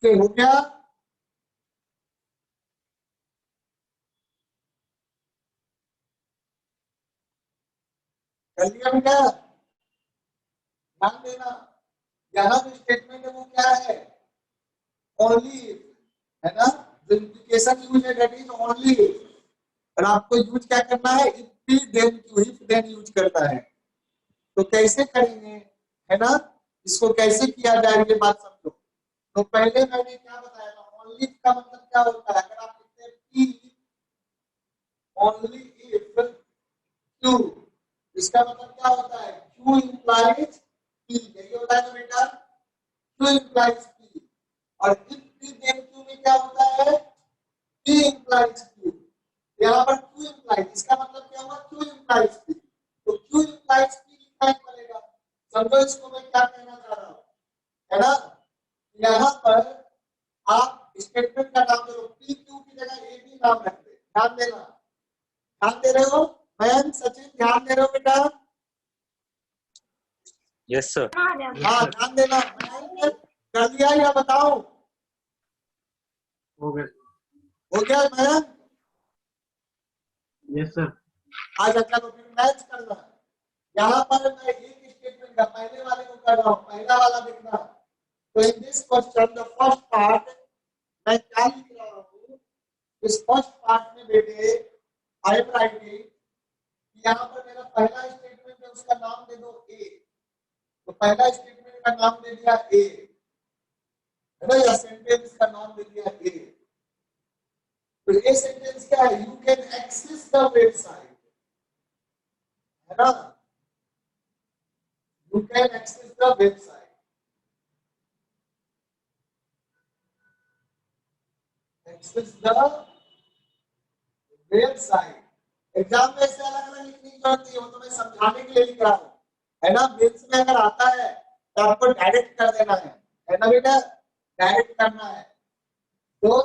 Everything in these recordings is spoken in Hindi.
ओके, हो गया। कर लिया बेटा, ध्यान देना। यहाँ जो स्टेटमेंट है वो क्या है, ओनली, है ना। जो इंप्लीकेशन यूज है दैट इज ओनली। और आपको यूज क्या करना है, इफ भी then Q, if then use करता है। तो कैसे करेंगे, है ना, इसको कैसे किया जाए ये बात समझो। तो पहले मैंने क्या बताया था, ओनली का मतलब क्या होता है, अगर आप लिखते हैं ओनली इफ क्यू, इसका मतलब क्या होता है, क्यू इंप्लाइज पी, यही होता है ना बेटा, क्यू इंप्लाइज पी। और इफ पी देन क्यू में क्या होता है, पी इंप्लाइज क्यू। यहाँ पर क्यू इंप्लाइज, इसका मतलब क्या हुआ, क्यू इंप्लाइज पी। तो क्यू इंप्लाइज पी लिखना ही पड़ेगा। समझो इसको मैं क्या कहना चाह रहा हूँ, है ना। यहाँ पर आप स्टेटमेंट का नाम दे दो, पी क्यू की जगह ए बी नाम रख दे। ध्यान देना, ध्यान दे रहे हो मैम, सचिन ध्यान दे रहे हो बेटा। Yes sir. हाँ ध्यान देना। कर दिया या बताओ, हो गया। हो गया मैम। Yes sir. आज अच्छा, तो फिर मैच करना। यहाँ पर मैं एक स्टेटमेंट का पहले वाले को कर रहा हूँ, पहला वाला देखना। तो in this question the first part, मैं क्या लिख रहा हूँ, इस फर्स्ट पार्ट में बेटे आई एम राइटिंग, यहाँ पर मेरा पहला स्टेटमेंट है, उसका नाम दे दो ए। तो पहला स्टेटमेंट का नाम दे दिया ए, है ना, या सेंटेंस का नाम दे दिया ए। तो ये सेंटेंस क्या है, you can access the website, है ना, you can access the website. Access the website. Exam में ऐसे अलग अलग लिखने की जरूरत नहीं है, वो तो मैं समझाने के लिए लिख रहा हूँ, है ना। मेंस में अगर आता है तो आपको डायरेक्ट कर देना है ना बेटा, डायरेक्ट करना है। तो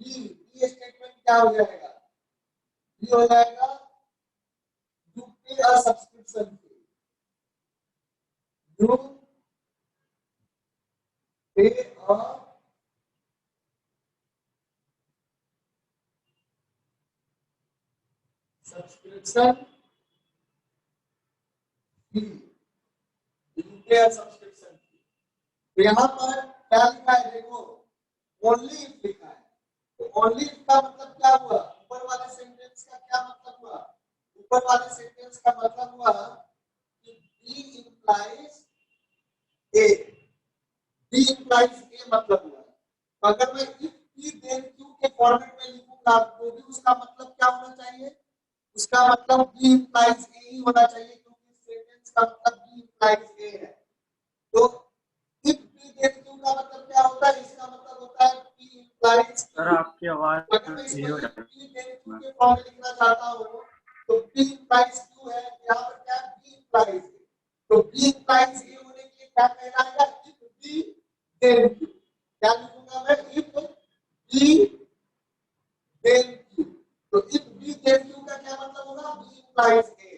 बी स्टेटमेंट क्या हो जाएगा, बी हो जाएगा यू पे अ सब्सक्रिप्शन फी, यू पे अ सब्सक्रिप्शन फी, यू पे अ सब्सक्रिप्शन फी। तो यहाँ पर क्या लिखा है देखो, ओनली इफ लिखा है। तो ओनली इफ का मतलब क्या हुआ, ऊपर वाले सेंटेंस का क्या मतलब हुआ, ऊपर वाले सेंटेंस का मतलब हुआ कि B implies A, B implies A मतलब हुआ। तो अगर मैं इफ बी देन क्यू के फॉर्मेट में लिखूंगा तो भी उसका मतलब क्या होना चाहिए, उसका मतलब बी इंप्लाइज ए ही होना चाहिए, क्योंकि सेंटेंस का मतलब बी इंप्लाइज ए है। तो इफ बी देन क्यू का मतलब क्या होता है, इसका मतलब होता है बी इंप्लाइज। सर आपकी आवाज अगर मैं इसको बी देन क्यू के फॉर्म में लिखना चाहता हूँ तो बी इंप्लाइज क्यू है, यहाँ पर क्या बी इंप्लाइज। तो बी इंप्लाइज ए होने के लिए क्या कहलाएगा, इफ बी देन क्यू। क्या लिखूंगा मैं, इफ बी देन क्यू। तो इफ बी देन क्यू का क्या मतलब होगा, बी इंप्लाइज ए।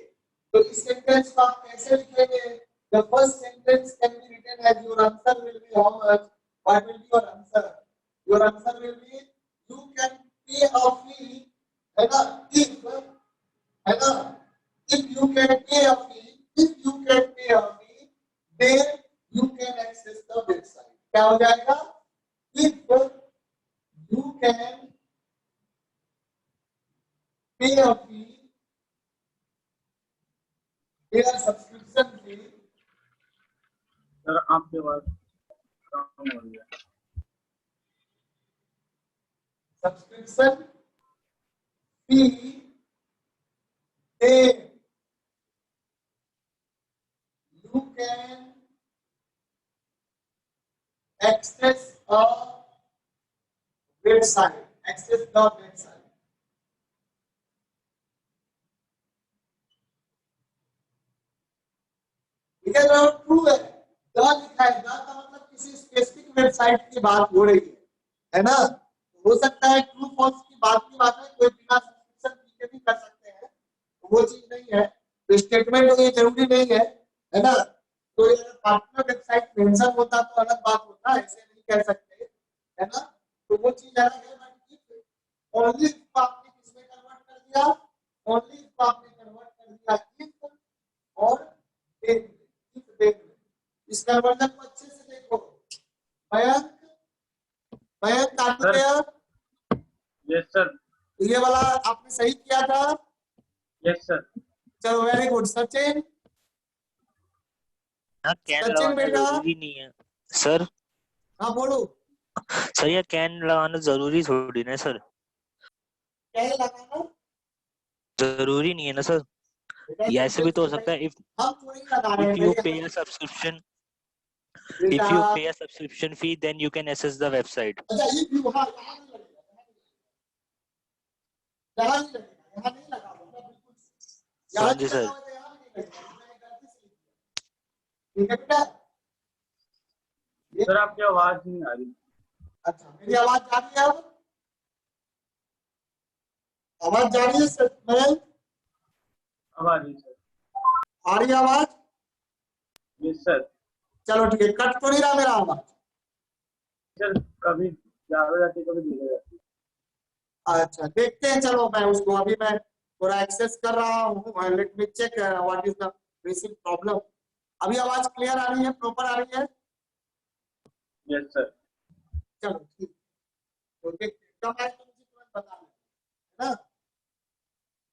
तो इस सेंटेंस को आप कैसे लिखेंगे, the first sentence can be written as your answer will be how much, what will be your answer, your answer will be you can pay a फी, है ना, इफ, है ना, if you can pay a fee, if you can pay a fee then you can access the website. क्या हो जाएगा, if you can pay a fee, pay a subscription fee, sir आपकी आवाज कम हो रही है। subscription fee, then you can access a website, access the website. ठीक है, ट्रू है, द लिखा है, द का मतलब किसी स्पेसिफिक वेबसाइट की बात हो रही है ना। हो सकता है ट्रू फॉल्स की बात है, कोई बिना सब्सक्रिप्शन फी के भी कर सकते हैं, तो वो चीज नहीं है। तो स्टेटमेंट ये जरूरी नहीं है ना। तो अगर पार्टनर वेबसाइट मेंशन होता तो अलग बात होता, ऐसे नहीं कह सकते। है ना, तो वो चीज अलग है। बट इफ ओनली इफ आपने किसमें कन्वर्ट कर दिया, ओनली इफ आपने कन्वर्ट कर दिया इफ और देन में, इफ देन में, इस कन्वर्जन को अच्छे से देखो। मयंक, मयंक काटू सर गया, यस सर, ये वाला आपने सही किया था। Yes sir. चलो वेरी गुड। सचिन, यहाँ कैन सचिन लगाना बेटा, जरूरी नहीं है सर। हाँ बोलो। सर ये कैन लगाना जरूरी थोड़ी ना सर, क्या है लगाना? जरूरी नहीं है ना सर। बेटा ये ऐसे भी तो हो भाई, सकता है इफ हम थोड़ी लगा रहे इफ हैं यू भाई, पे अ सब्सक्रिप्शन, बेटा। if you pay a subscription fee then you can access the website. अच्छा ये भी वहाँ यहाँ नहीं लगेगा, यहाँ नहीं लगेगा, यहाँ नहीं लगा होगा बिल्कुल। यहाँ हाँ नहीं जी लगा सर। हुआ तो यहाँ भी नहीं लगेगा, मैंने गलती से लिख दिया। ठीक है बेटा। सर आपकी आवाज नहीं आ रही। अच्छा मेरी आवाज जा रही है अब? आवाज जा रही है सर? मयंक, अब आ रही सर। आ रही है आवाज? Yes sir. चलो ठीक है, कट तो नहीं रहा मेरा आवाज? सर कभी ज्यादा जाती है, कभी धीरे जाती है। अच्छा देखते हैं, चलो मैं उसको अभी मैं थोड़ा एक्सेस कर रहा हूँ। Let me check what is the basic problem. अभी आवाज क्लियर आ रही है, प्रॉपर आ रही है? Yes sir. चलो ठीक, तो देखते हैं, कब आए तो मुझे तुरंत बता देना, है ना।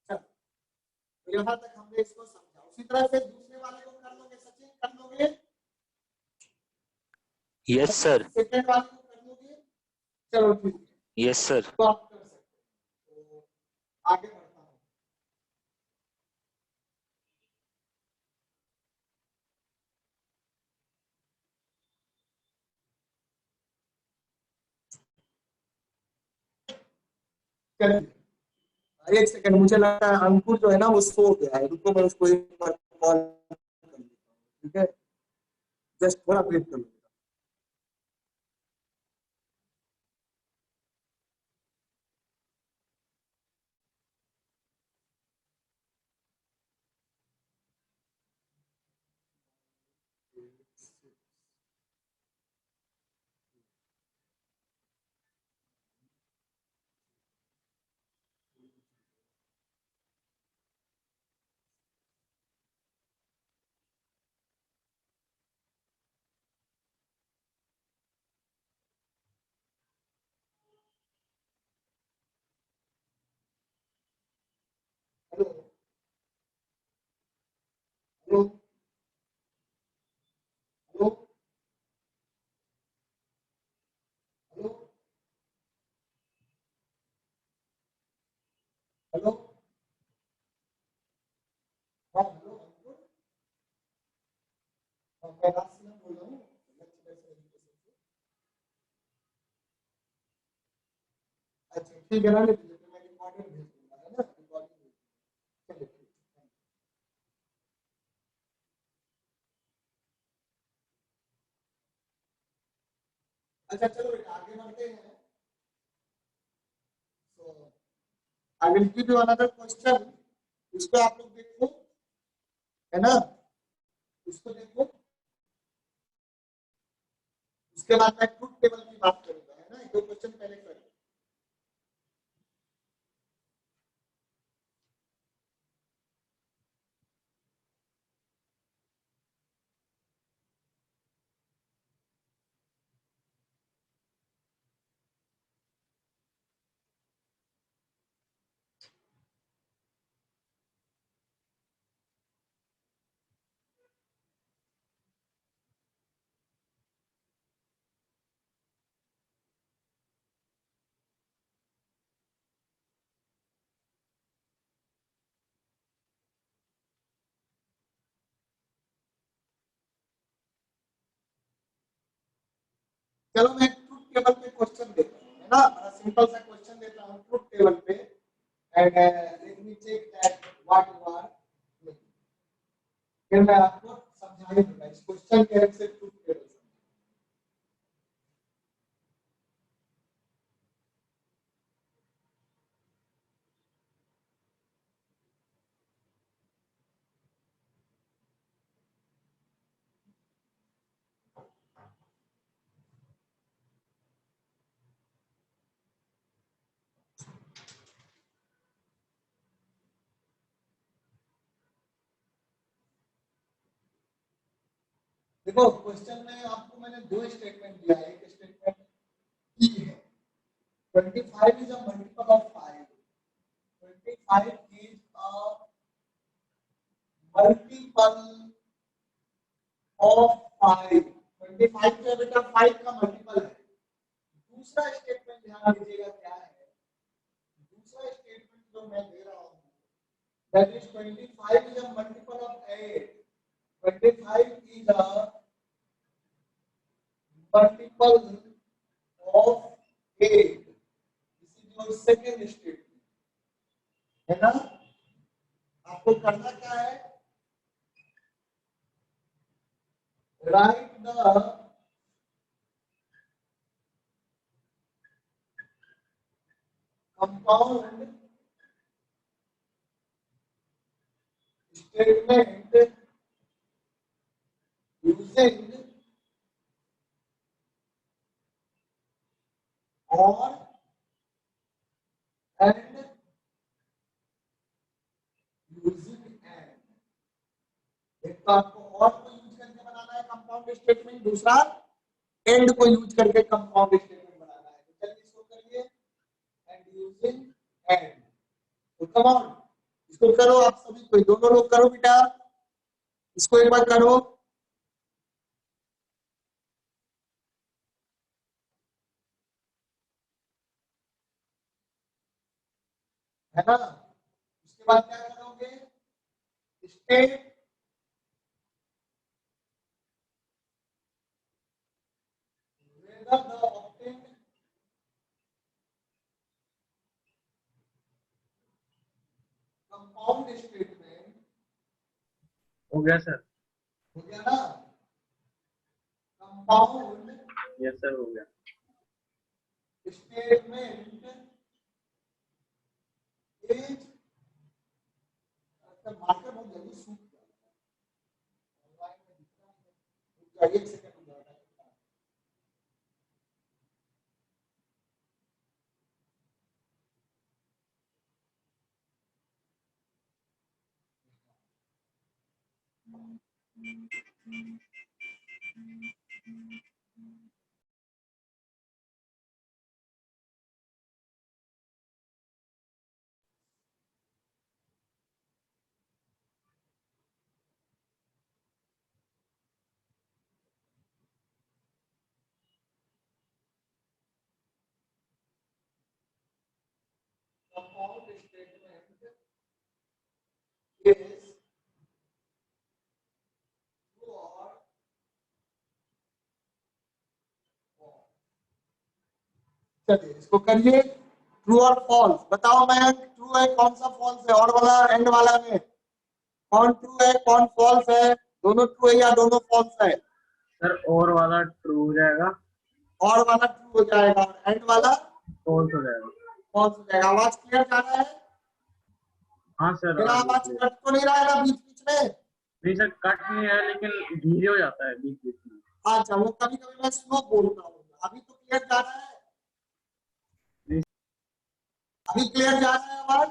चलो तो यहाँ तक हमने इसको समझा। उसी तरह से दूसरे वाले को कर लोगे सचिन, कर लोगे? Yes sir. सेकंड वाले को कर लोगे? चलो ठीक है, Yes sir. तो आप कर सकते हो। तो आगे बढ़ता हूँ। चलिए एक सेकंड, मुझे लगता है अंकुर जो है ना वो सो गया है। रुको मैं उसको एक बार कॉल कर लेता हूँ, ठीक है? जस्ट थोड़ा वेट कर लो। Hello hello hello hello hello, हाँ हेलो अंकुर, हाँ, मैं राशिया बोल रहा हूँ लेक्चर एजुकेशन से। अच्छा ठीक है ना, लेकिन मैं रिकॉर्डिंग भेज दूंगा, है ना, रिकॉर्डिंग भेज दूंगा। चलिए ठीक है। अच्छा चलो बेटा आगे बढ़ते हैं। So, I will give you another question. इसको आप लोग देखो, है ना, इसको देखो। उसके बाद मैं ट्रुथ टेबल की बात करूंगा, है ना। दो क्वेश्चन पहले कर। चलो मैं ट्रुथ टेबल पे क्वेश्चन देता हूँ, है ना, बड़ा सिंपल सा क्वेश्चन देता हूँ ट्रुथ टेबल पे। And let me check that what you are, फिर मैं आपको समझाने दूंगा इस क्वेश्चन के हेल्प से ट्रुथ टेबल। देखो क्वेश्चन में आपको मैंने दो स्टेटमेंट दिया है, एक स्टेटमेंट ई है 25 is a multiple of 5, 25 is a multiple of 5, 25 जो है बेटा 5 का मल्टीपल है। दूसरा स्टेटमेंट ध्यान दीजिएगा क्या है, दूसरा स्टेटमेंट जो मैं दे रहा हूँ that is 25 is a multiple of 8, 25 is a multiple of 8, this is your second statement है ना। आपको करना क्या है, write the compound statement using or and using and। एक तो आपको और को यूज करके बनाना है कंपाउंड स्टेटमेंट, दूसरा एंड को यूज करके कंपाउंड स्टेटमेंट बनाना है। तो चलिए इसको करिए, एंड यूजिंग एंड। तो कम ऑन इसको करो आप सभी, कोई दोनों लोग करो बेटा, इसको एक बार करो है ना। उसके बाद क्या करोगे, state whether the obtained compound statement हो गया सर। हो गया ना, कंपाउंड यस सर हो गया। स्टेटमेंट इज, मार्कर बहुत जल्दी सूख जाता है ऑनलाइन में दिखता है, एक सेकंड हो जाता है। Compound statement is true or false। चलिए इसको करिए, ट्रू और फॉल्स बताओ। मैं ट्रू है कौन सा फॉल्स है, और वाला एंड वाला में कौन ट्रू है कौन फॉल्स है, दोनों ट्रू है या दोनों फॉल्स है। सर और वाला ट्रू हो जाएगा, और वाला ट्रू हो जाएगा और एंड वाला फॉल्स हो जाएगा। फॉल्स हो जाएगा। आवाज क्लियर जा रहा है, हाँ सर। मेरा आवाज कट तो नहीं रहा है बीच बीच में। नहीं सर कट नहीं है, लेकिन धीरे हो जाता है बीच बीच में। अच्छा वो कभी कभी मैं स्लो बोलता हूँ, अभी तो क्लियर जा रहा है, नहीं, अभी क्लियर जा रहा है आवाज,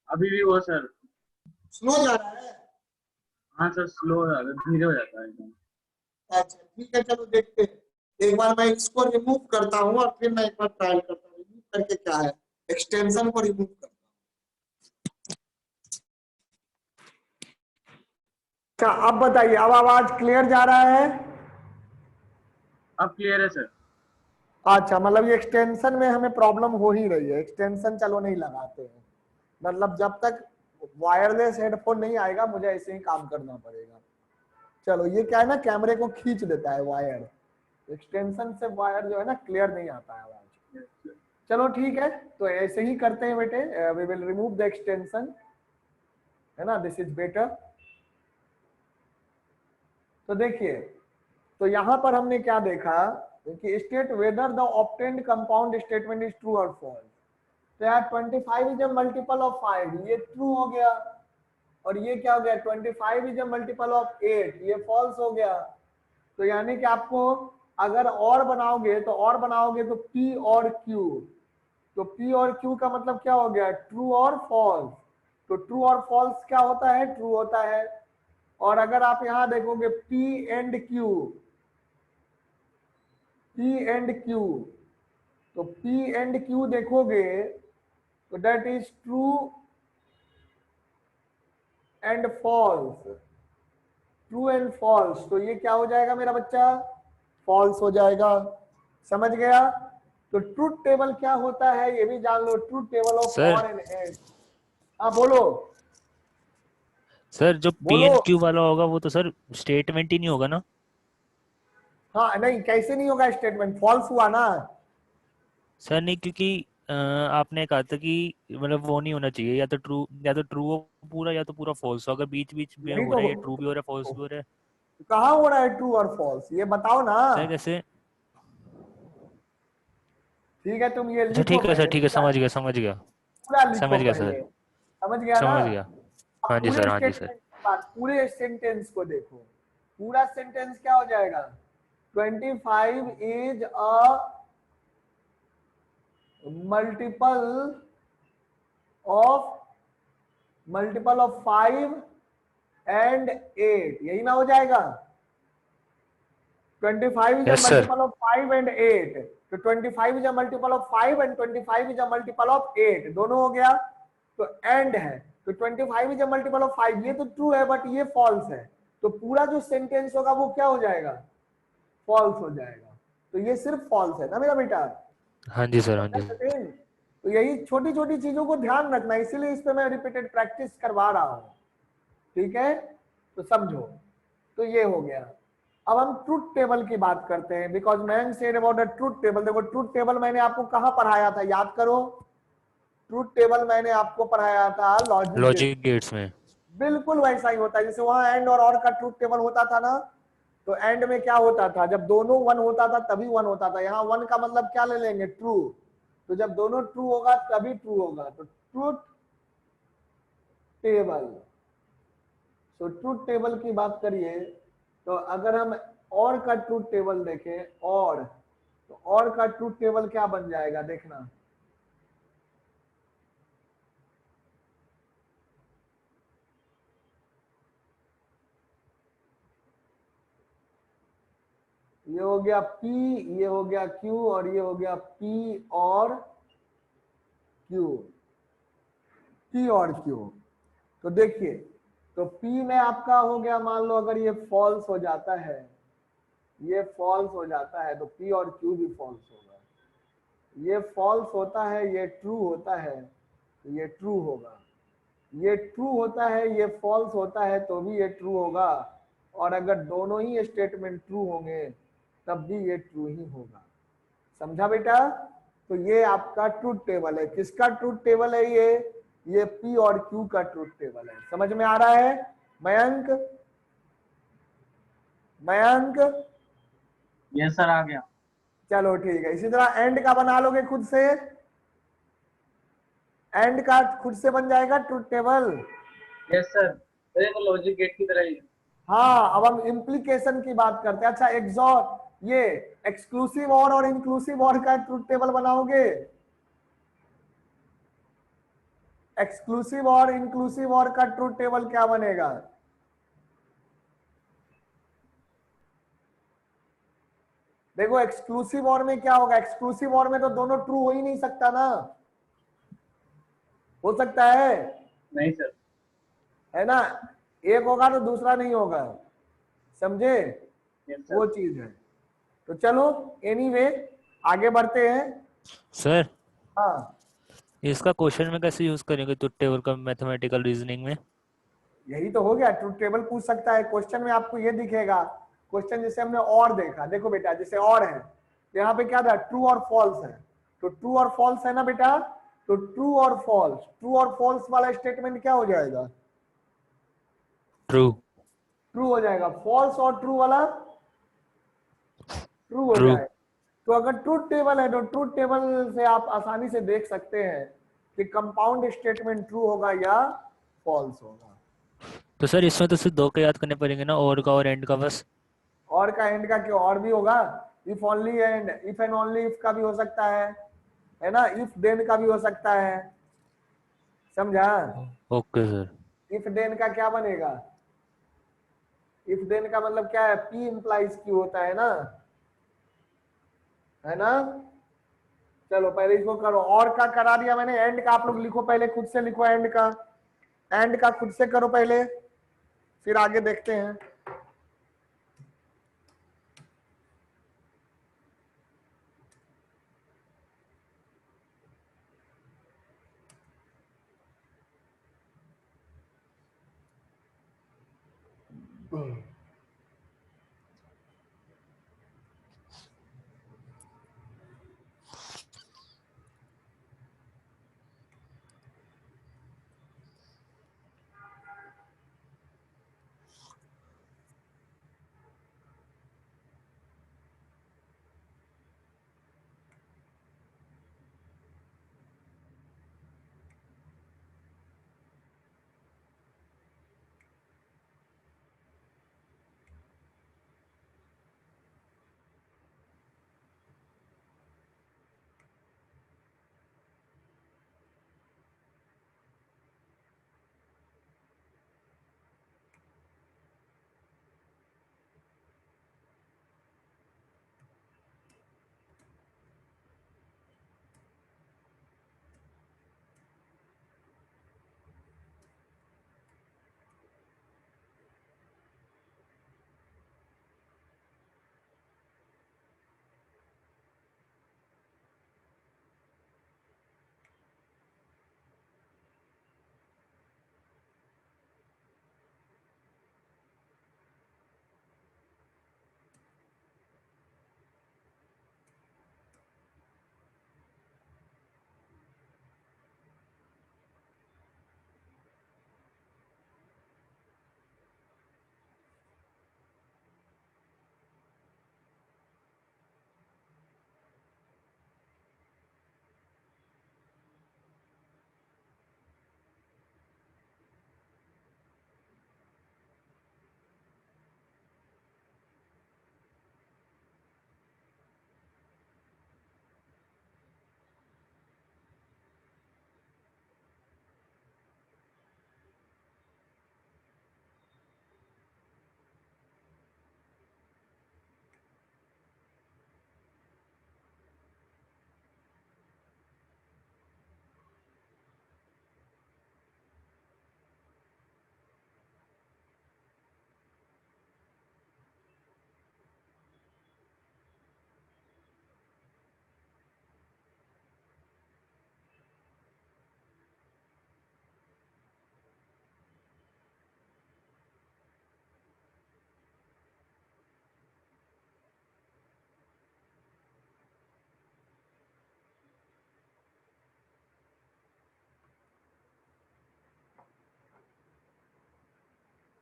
अभी भी वो सर स्लो जा रहा है। हाँ सर स्लो हो जाता है, धीरे हो जाता है एकदम। अच्छा ठीक है, चलो देखते हैं। एक बार मैं इसको रिमूव करता हूँ और फिर मैं एक बार ट्रायल करता हूँ, रिमूव करके क्या है, एक्सटेंशन को रिमूव करता हूँ। अच्छा अब बताइए, अब आवाज क्लियर जा रहा है। अब क्लियर है सर। अच्छा मतलब ये एक्सटेंशन में हमें प्रॉब्लम हो ही रही है, एक्सटेंशन चलो नहीं लगाते हैं, मतलब जब तक वायरलेस हेडफोन नहीं आएगा मुझे ऐसे ही काम करना पड़ेगा। चलो ये क्या है ना, कैमरे को खींच देता है वायर, एक्सटेंशन से वायर जो है ना क्लियर नहीं आता है आवाज। चलो ठीक है, तो ऐसे ही करते हैं बेटे, we will remove the extension, है ना, दिस इज बेटर। तो देखिए, तो यहां पर हमने क्या देखा कि state whether the obtained compound statement is true और फॉल्स। तो यार 25 इज अ मल्टीपल ऑफ 5, ये ट्रू हो गया, और ये क्या हो गया 25 इज अ मल्टीपल ऑफ 8, ये फॉल्स हो गया। तो यानी कि आपको अगर और बनाओगे तो P और Q, तो P और Q का मतलब क्या हो गया, ट्रू और फॉल्स। तो ट्रू और फॉल्स क्या होता है, ट्रू होता है, और अगर आप यहां देखोगे P and Q, P and Q, तो P एंड Q देखोगे तो that is true and false, true and false, तो ये क्या हो जाएगा मेरा बच्चा, फॉल्स हो जाएगा। समझ गया? तो ट्रूथ टेबल क्या होता है ये भी जान लो, truth table of sir or and and. हाँ बोलो सर जो पी बोलो। एंड क्यू वाला होगा वो तो सर स्टेटमेंट ही नहीं होगा ना? हाँ नहीं, कैसे नहीं होगा स्टेटमेंट, फॉल्स हुआ ना। सर नहीं, क्योंकि आपने कहा था कि मतलब वो नहीं होना चाहिए, या तो ट्रू हो पूरा या तो पूरा फॉल्स हो। अगर बीच बीच में यही हो तो रहा है, ये ट्रू भी हो रहा है फॉल्स भी हो रहा है। कहाँ हो रहा है ट्रू और फॉल्स, ये बताओ ना। सर कैसे? ठीक है तुम ये अच्छा लिखो ठीक है सर, पहले, ठीक है, पूरा समझ गया समझ गया। पूरा लिखो समझ गया सर, पहले। समझ गया ना? समझ गया। अब हाँ जी पूरे सर, हाँ जी सर। स्टेटमेंट के बाद पूरे सेंटेंस को देखो। पूरा सेंटेंस क्या हो जाएगा, 25 is a multiple of multiple of 5 and 8, यही ना हो जाएगा। 25 is a yes sir. multiple of 5 and 8, तो 25 is a multiple of 5 and 25 is a multiple of 8, दोनों हो गया। तो एंड है, तो 25 is a multiple of 5, ये तो ट्रू है बट ये फॉल्स है, तो पूरा जो सेंटेंस होगा वो क्या हो जाएगा, फॉल्स हो जाएगा। तो ये सिर्फ फॉल्स है ना मेरा बेटा। हाँ जी सर, हाँ समझा जी। सचिन? तो यही छोटी छोटी चीजों को ध्यान रखना, इसीलिए इस पे मैं रिपीटेड प्रैक्टिस करवा रहा हूं। ठीक है, तो समझो। तो ये हो गया। अब हम ट्रूथ टेबल की बात करते हैं, because man said about the truth table. देखो ट्रूथ टेबल मैंने आपको कहां पढ़ाया था, याद करो। ट्रूथ टेबल मैंने आपको पढ़ाया था लॉजिक गेट। लॉजिक गेट्स में। बिल्कुल वैसा ही होता है, जैसे वहां एंड और का ट्रूथ टेबल होता था ना, तो एंड में क्या होता था, जब दोनों वन होता था तभी वन होता था। यहाँ वन का मतलब क्या ले लेंगे, ट्रू। तो जब दोनों ट्रू होगा तभी ट्रू होगा, तो ट्रूथ टेबल। तो ट्रूथ टेबल की बात करिए, तो अगर हम और का ट्रूथ टेबल देखें, और तो और का ट्रूथ टेबल क्या बन जाएगा देखना। ये हो गया P, ये हो गया Q, और ये हो गया P और Q, P और Q। तो देखिए, तो P में आपका हो गया, मान लो अगर ये फॉल्स हो जाता है, ये फॉल्स हो जाता है, तो P और Q भी फॉल्स होगा। ये फॉल्स होता है, ये ट्रू होता है, तो ये ट्रू होगा। ये ट्रू होता है, ये फॉल्स होता है, तो भी ये ट्रू होगा। और अगर दोनों ही स्टेटमेंट ट्रू होंगे तब भी ये ट्रू ही होगा। समझा बेटा? तो ये आपका ट्रूथ टेबल है। किसका ट्रूथ टेबल है ये P और Q का ट्रूथ टेबल है। समझ में आ रहा है मयंक? मयंक यस सर, आ गया। चलो ठीक है। इसी तरह एंड का बना लोगे खुद से, एंड का खुद से बन जाएगा ट्रूथ टेबल। यस सर, अरे तो लॉजिक गेट की तरह ही है। हाँ, अब हम इम्प्लीकेशन की बात करते हैं। अच्छा एग्जॉर ये एक्सक्लूसिव और इंक्लूसिव और का ट्रूथ टेबल बनाओगे? एक्सक्लूसिव और इंक्लूसिव और का ट्रूथ टेबल क्या बनेगा? देखो एक्सक्लूसिव और में क्या होगा, एक्सक्लूसिव और में तो दोनों ट्रू हो ही नहीं सकता ना। हो सकता है? नहीं सर। है ना, एक होगा तो दूसरा नहीं होगा। समझे? यस वो सर। चीज है। तो चलो एनीवे आगे बढ़ते हैं। सर हाँ, इसका क्वेश्चन में कैसे यूज करेंगे ट्रूथ टेबल का मैथमेटिकल रीजनिंग में? यही तो हो गया, ट्रूथ टेबल पूछ सकता है। क्वेश्चन में आपको ये दिखेगा, क्वेश्चन जैसे हमने और देखा, देखो बेटा जैसे और है, यहाँ पे क्या था, ट्रू और फॉल्स है। तो ट्रू और फॉल्स है ना बेटा, तो ट्रू और फॉल्स वाला स्टेटमेंट क्या हो जाएगा, ट्रू। ट्रू हो जाएगा। फॉल्स और ट्रू वाला ट्रू हो ट्रू। जाए। तो अगर ट्रूथ टेबल है तो ट्रूथ टेबल से आप आसानी से देख सकते हैं कि कंपाउंड स्टेटमेंट ट्रू होगा या फॉल्स होगा। तो सर इसमें तो सिर्फ दो के याद करने पड़ेंगे ना, और का और एंड का बस? और का एंड का क्यों, और भी होगा। If only and, if and only if का भी हो सकता है ना, इफ देन का भी हो सकता है। समझा? Okay sir. इफ देन का क्या बनेगा, इफ देन का मतलब क्या है, P इंप्लाइज Q होता है ना। चलो पहले इसको करो, और का करा दिया मैंने, एंड का आप लोग लिखो, पहले खुद से लिखो, एंड का खुद से करो पहले, फिर आगे देखते हैं।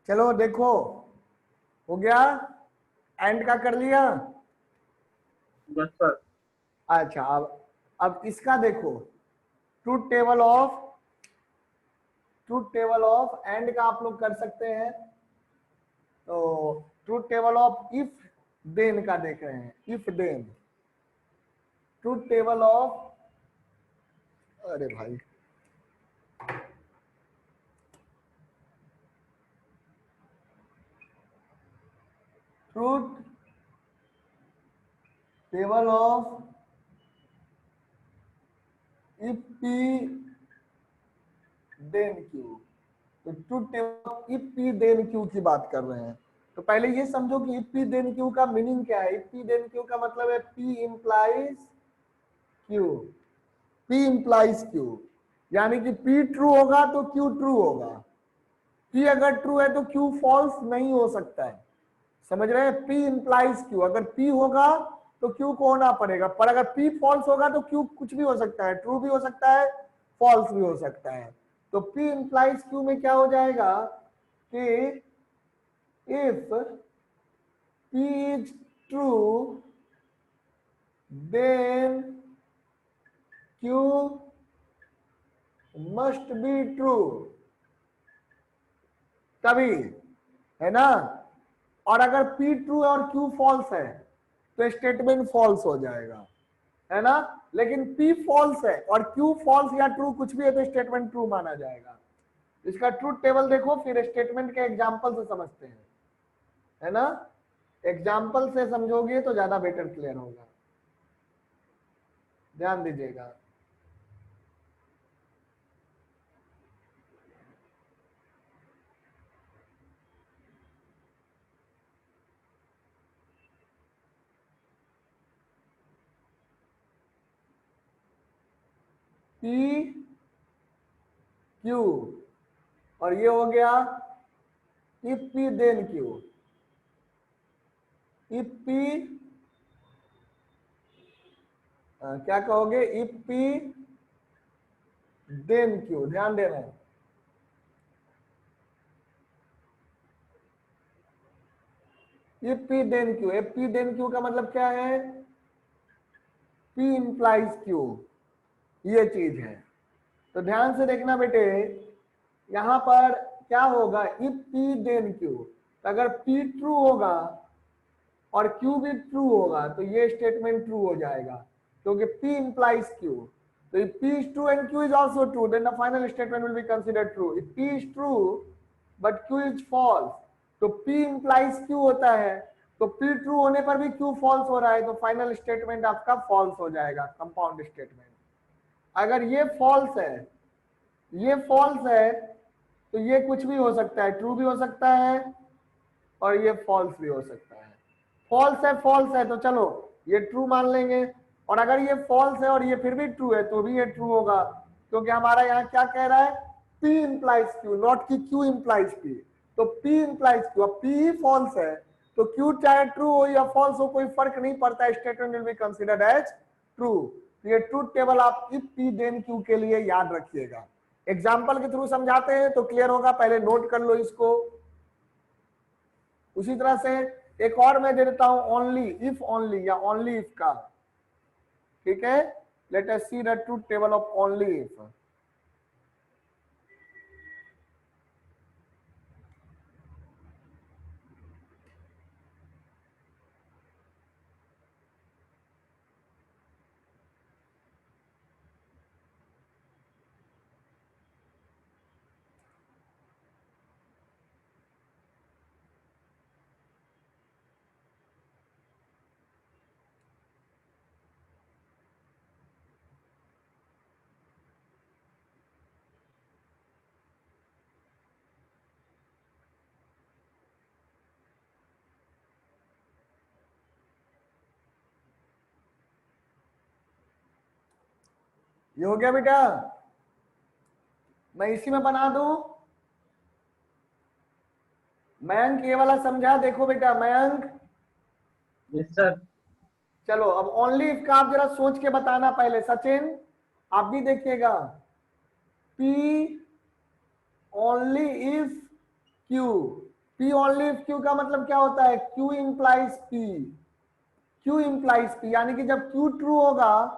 चलो देखो, हो गया, एंड का कर लिया। Yes sir. अच्छा, अब इसका देखो, ट्रूथ टेबल ऑफ एंड का आप लोग कर सकते हैं। तो truth table of if then का देख रहे हैं, if then, truth table of, अरे भाई truth table of if P then Q। तो truth table of if P then Q की बात कर रहे हैं। तो पहले ये समझो कि इफ P देन Q का मीनिंग क्या है। इफ P देन Q का मतलब है P implies Q, P implies Q, यानी कि P ट्रू होगा तो Q ट्रू होगा। P अगर ट्रू है तो Q फॉल्स नहीं हो सकता है, समझ रहे हैं। P इंप्लाइज Q, अगर P होगा तो Q को होना पड़ेगा, पर अगर P फॉल्स होगा तो Q कुछ भी हो सकता है, ट्रू भी हो सकता है, फॉल्स भी हो सकता है। तो P इंप्लाइज Q में क्या हो जाएगा कि if P is true then Q must be true, तभी, है ना। और अगर P ट्रू और Q फॉल्स है तो स्टेटमेंट फॉल्स हो जाएगा, है ना। लेकिन P फॉल्स है और Q फॉल्स या ट्रू कुछ भी है तो स्टेटमेंट ट्रू माना जाएगा। इसका ट्रूथ टेबल देखो, फिर स्टेटमेंट के एग्जांपल से समझते हैं। है ना। एग्जाम्पल से समझोगे तो ज्यादा बेटर क्लियर होगा, ध्यान दीजिएगा। पी क्यू, और ये हो गया if P then Q. If P क्या कहोगे, इफ पी देन क्यू, ध्यान देना है। If P then Q, if P then Q का मतलब क्या है, पी इंप्लाइज क्यू, ये चीज है। तो ध्यान से देखना बेटे, यहां पर क्या होगा, इफ पी देन क्यू, अगर पी ट्रू होगा और क्यू भी ट्रू होगा तो ये स्टेटमेंट ट्रू हो जाएगा, क्योंकि पी इंप्लाइज क्यू। तो if P is true and Q is also true, then the final statement will be considered true. If P is true but Q is false, तो पी इंप्लाइज क्यू होता है, तो पी ट्रू होने पर भी क्यू फॉल्स हो रहा है, तो फाइनल स्टेटमेंट आपका फॉल्स हो जाएगा, कंपाउंड स्टेटमेंट। अगर ये फॉल्स है, ये फॉल्स है, तो ये कुछ भी हो सकता है, ट्रू भी हो सकता है और ये फॉल्स भी हो सकता है। फॉल्स है तो चलो ये ट्रू मान लेंगे, और अगर ये फॉल्स है और ये फिर भी ट्रू है तो भी ये ट्रू होगा, क्योंकि हमारा यहाँ क्या कह रहा है, P इंप्लाइज Q, नॉट कि Q इंप्लाइज P। तो P इंप्लाइज Q, अब P ही फॉल्स है तो Q चाहे ट्रू हो या फॉल्स हो कोई फर्क नहीं पड़ता, statement will be considered as true. ये ट्रूथ टेबल आप इफ P देन Q के लिए याद रखिएगा। एग्जाम्पल के थ्रू समझाते हैं तो क्लियर होगा, पहले नोट कर लो इसको। उसी तरह से एक और मैं दे देता हूं, ओनली इफ, ओनली या ओनली इफ का, ठीक है। Let us see the truth table of only if. ये हो गया बेटा, मैं इसी में बना दूं। मयंक ये वाला समझा, देखो बेटा मयंक। Yes sir. चलो अब ओनली इफ का आप जरा सोच के बताना पहले, सचिन आप भी देखिएगा। P only if Q, P only if Q का मतलब क्या होता है, Q implies P, Q implies P, यानी कि जब Q ट्रू होगा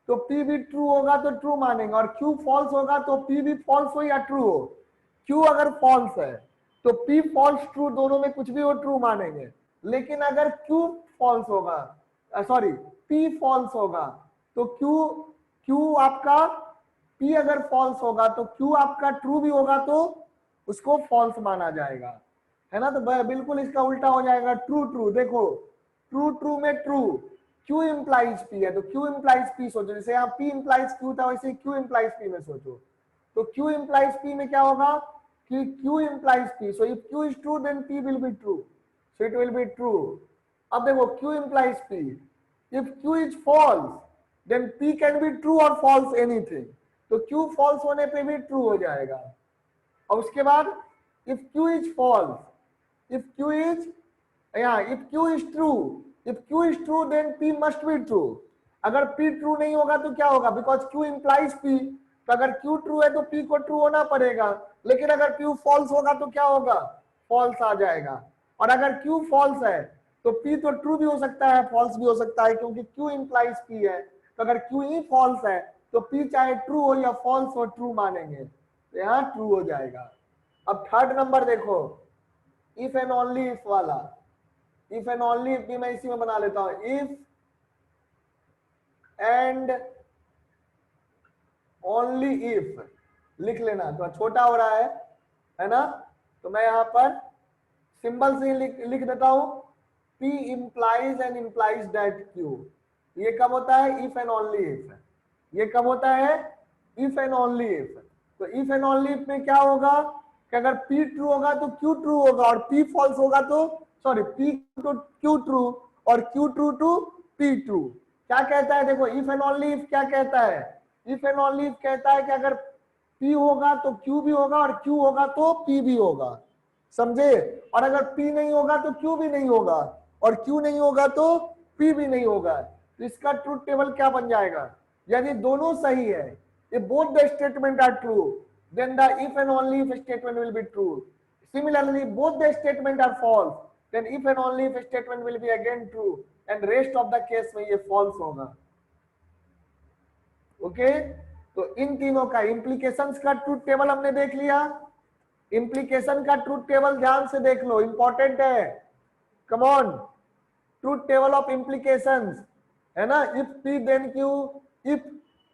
तो P भी ट्रू होगा तो ट्रू मानेंगे, और Q फॉल्स होगा तो P भी फॉल्स हो या ट्रू हो। Q अगर फॉल्स है तो P फॉल्स ट्रू दोनों में कुछ भी हो ट्रू मानेंगे, लेकिन अगर Q फॉल्स होगा, सॉरी P फॉल्स होगा तो Q आपका, P अगर फॉल्स होगा तो Q आपका ट्रू भी होगा तो उसको फॉल्स माना जाएगा, है ना। तो बिल्कुल इसका उल्टा हो जाएगा, ट्रू ट्रू। देखो ट्रू ट्रू में ट्रू, Q इंप्लाइज P है तो Q इंप्लाइज P सोचो, जैसे यहाँ P इंप्लाइज Q था वैसे Q इंप्लाइज P में सोचो। तो Q इंप्लाइज P में क्या होगा कि Q implies P, so if Q is true then P will be true, so it will be true. अब देखो Q implies P, if Q is false then P can be true और फॉल्स एनीथिंग, तो Q फॉल्स होने पे भी ट्रू हो जाएगा। और उसके बाद if Q is false, if Q is, yeah, if Q is true, if Q is true then P must be true। अगर P true नहीं होगा तो क्या होगा, because Q implies P, तो अगर Q true है तो P को true होना पड़ेगा, लेकिन अगर Q false होगा तो क्या होगा, false आ जाएगा। और अगर Q false है तो P तो true भी हो सकता है false भी हो सकता है, क्योंकि Q implies P है। तो अगर Q ही false है तो P चाहे true हो या false हो true मानेंगे, तो यहाँ true हो जाएगा। अब थर्ड नंबर देखो, इफ एंड ओनली इफ वाला, इफ एंड ओनली इफ भी मैं इसी में बना लेता हूं, इफ एंड ओनली इफ लिख लेना, तो छोटा हो रहा है ना। तो मैं यहां पर सिंबल से लिख देता हूं, P implies and implies that Q। ये कब होता है? If and only if. ये कब होता है? If and only if. तो इफ एंड ओनली इफ में क्या होगा कि अगर P ट्रू होगा तो Q ट्रू होगा, और P फॉल्स होगा तो sorry P to Q true और Q true to P true. क्या कहता है? देखो इफ एंड ओनली इफ क्या कहता है? इफ एंड ओनली इफ कहता है कि अगर P होगा तो Q भी होगा, और Q होगा तो P भी होगा। समझे? और अगर P नहीं होगा तो Q भी नहीं होगा, और Q नहीं होगा तो P भी नहीं होगा। तो इसका ट्रूथ टेबल क्या बन जाएगा? यदि दोनों सही है, if both the statement are true, then the if and only if statement will be true. Similarly, both the statement are false, then if and only if statement will be again true, and rest of the case में ये false होगा। ओके, तो इन तीनों का इंप्लीकेशंस का ट्रूथ टेबल हमने देख लिया। इंप्लीकेशन का ट्रूथ टेबल ध्यान से देख लो, इंपॉर्टेंट है। Come on, truth table of implications है ना। If P then Q, if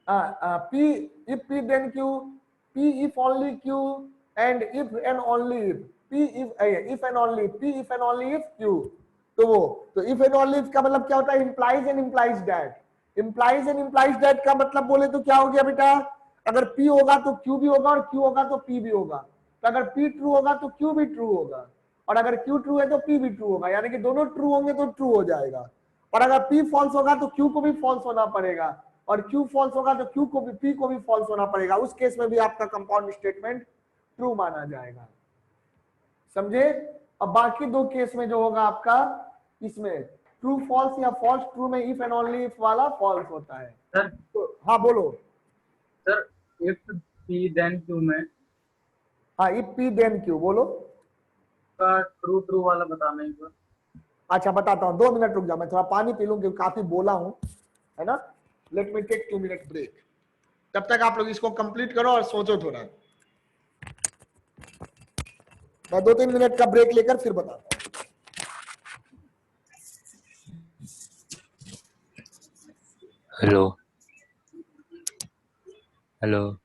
P, if P then Q, P if only Q, and if and only if, P if and only, P if and only if Q. तो वो, तो इफ एंड ओनली इफ का मतलब क्या होता है? Implies and implies that. Implies and implies that का मतलब बोले तो क्या हो गया बेटा? अगर P होगा तो Q भी होगा, और Q होगा तो P भी होगा। तो अगर P ट्रू होगा तो Q भी ट्रू होगा, और अगर Q ट्रू है तो P भी ट्रू होगा, यानी कि दोनों ट्रू होंगे तो ट्रू हो जाएगा। और अगर P फॉल्स होगा तो Q को भी फॉल्स होना पड़ेगा, और Q फॉल्स होगा तो Q को भी, P को भी फॉल्स होना पड़ेगा। उस केस में भी आपका कंपाउंड स्टेटमेंट ट्रू माना जाएगा। समझे? अब बाकी दो केस में जो होगा आपका, इसमें ट्रू फॉल्स या फॉल्स ट्रू में इफ एंड ओनली इफ वाला फॉल्स होता है। सर तो हाँ बोलो। Sir if P then Q में हाँ, इफ पी देन क्यू, बोलो। का ट्रू ट्रू वाला बताना एक बार। अच्छा बताता हूँ, 2 मिनट रुक जाओ, मैं थोड़ा पानी पी लूं क्योंकि काफी बोला हूं, है ना। Let me take 2 minute break. तब तक आप लोग इसको कंप्लीट करो और सोचो थोड़ा। मैं 2-3 मिनट का ब्रेक लेकर फिर बताता हूँ। Hello hello.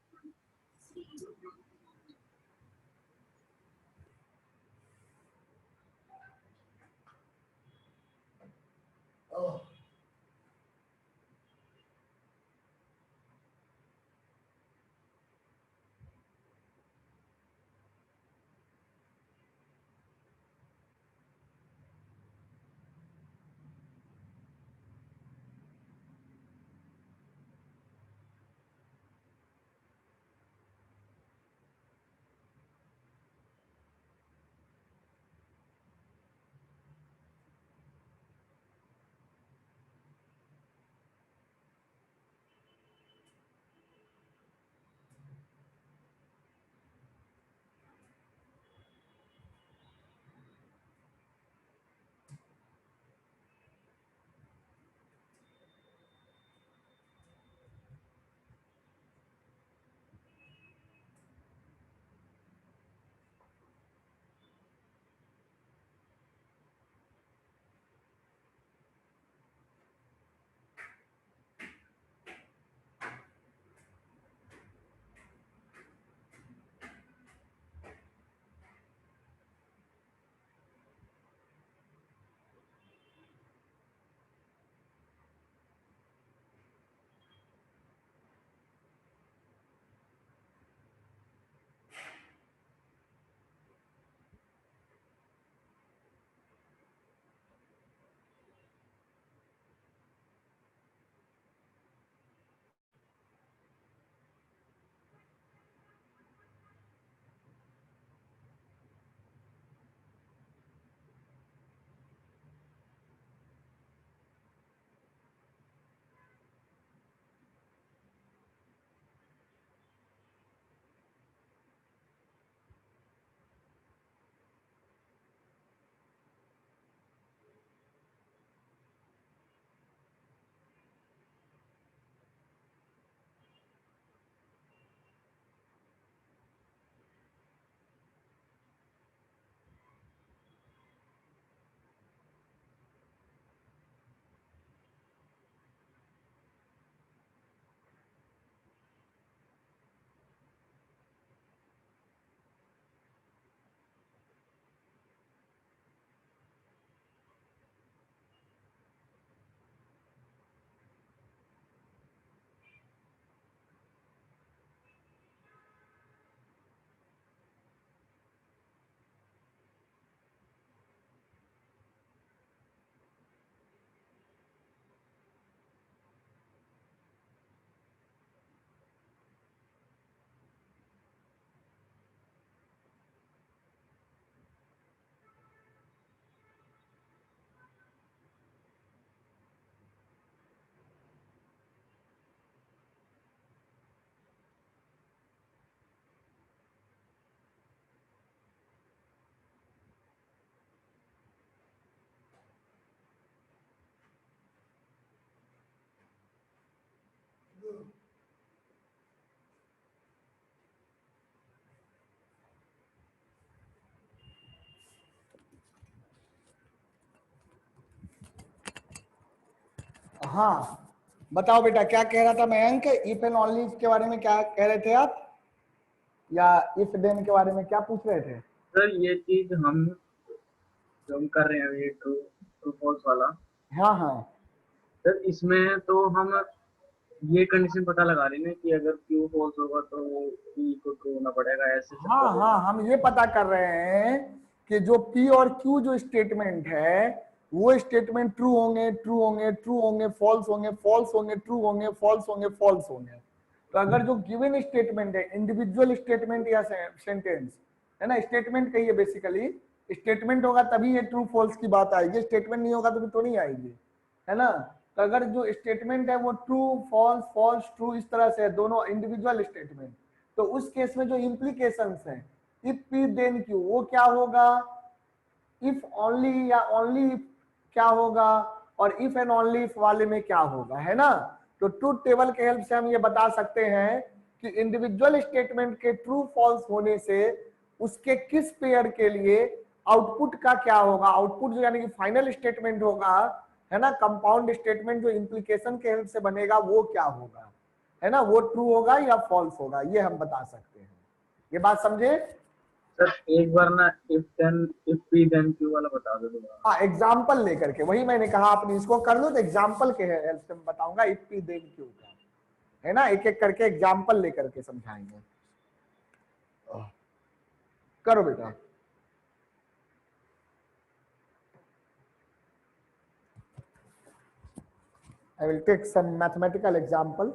हाँ बताओ बेटा क्या कह रहा था Mayank, if and only if के बारे में क्या कह रहे थे आप, या इफ देन के बारे में क्या पूछ रहे थे? सर ये चीज जो हम कर रहे हैं ये ट्रू ट्रू फॉल्स वाला, हाँ हाँ सर इसमें तो हम ये कंडीशन पता लगा रहे हैं कि अगर ट्रू फॉल्स होगा तो पी को ट्रू होना पड़ेगा, ऐसे हाँ हाँ, हम ये पता कर रहे हैं कि जो P और Q जो स्टेटमेंट है वो स्टेटमेंट ट्रू होंगे, ट्रू होंगे, ट्रू होंगे, फॉल्स होंगे, फॉल्स होंगे, ट्रू होंगे, फॉल्स होंगे, फॉल्स होंगे। तो अगर जो गिवन स्टेटमेंट है, इंडिविजुअल स्टेटमेंट या सेंटेंस है ना, स्टेटमेंट कहिए बेसिकली, स्टेटमेंट होगा तभी ये ट्रू फॉल्स की बात आएगी, स्टेटमेंट नहीं होगा तो नहीं आएगी, है ना। तो अगर जो स्टेटमेंट है वो ट्रू फॉल्स फॉल्स ट्रू इस तरह से है, दोनों इंडिविजुअल स्टेटमेंट, तो उस केस में जो इम्प्लीकेशंस हैं इफ पी देन क्यू वो क्या होगा, इफ ओनली या ओनली इफ क्या होगा, और इफ एंड ओनली इफ वाले में क्या होगा, है ना। तो ट्रूथ टेबल के हेल्प से हम ये बता सकते हैं कि इंडिविजुअल स्टेटमेंट के ट्रू फॉल्स होने से उसके किस पेयर के लिए आउटपुट का क्या होगा, आउटपुट जो यानी कि फाइनल स्टेटमेंट होगा, है ना, कंपाउंड स्टेटमेंट जो इम्प्लीकेशन के हेल्प से बनेगा वो क्या होगा, है ना, वो ट्रू होगा या फॉल्स होगा, ये हम बता सकते हैं। ये बात समझे? सर एक बार ना इफ पी देन क्यू वाला बता दो दोबारा। हाँ एग्जाम्पल लेकर के, वही मैंने कहा आपने इसको कर लो तो एग्जाम्पल के हेल्प से मैं बताऊंगा इफ पी देन क्यू का, है ना, एक एक करके एग्जाम्पल लेकर के समझाएंगे। करो बेटा। I will take some mathematical example.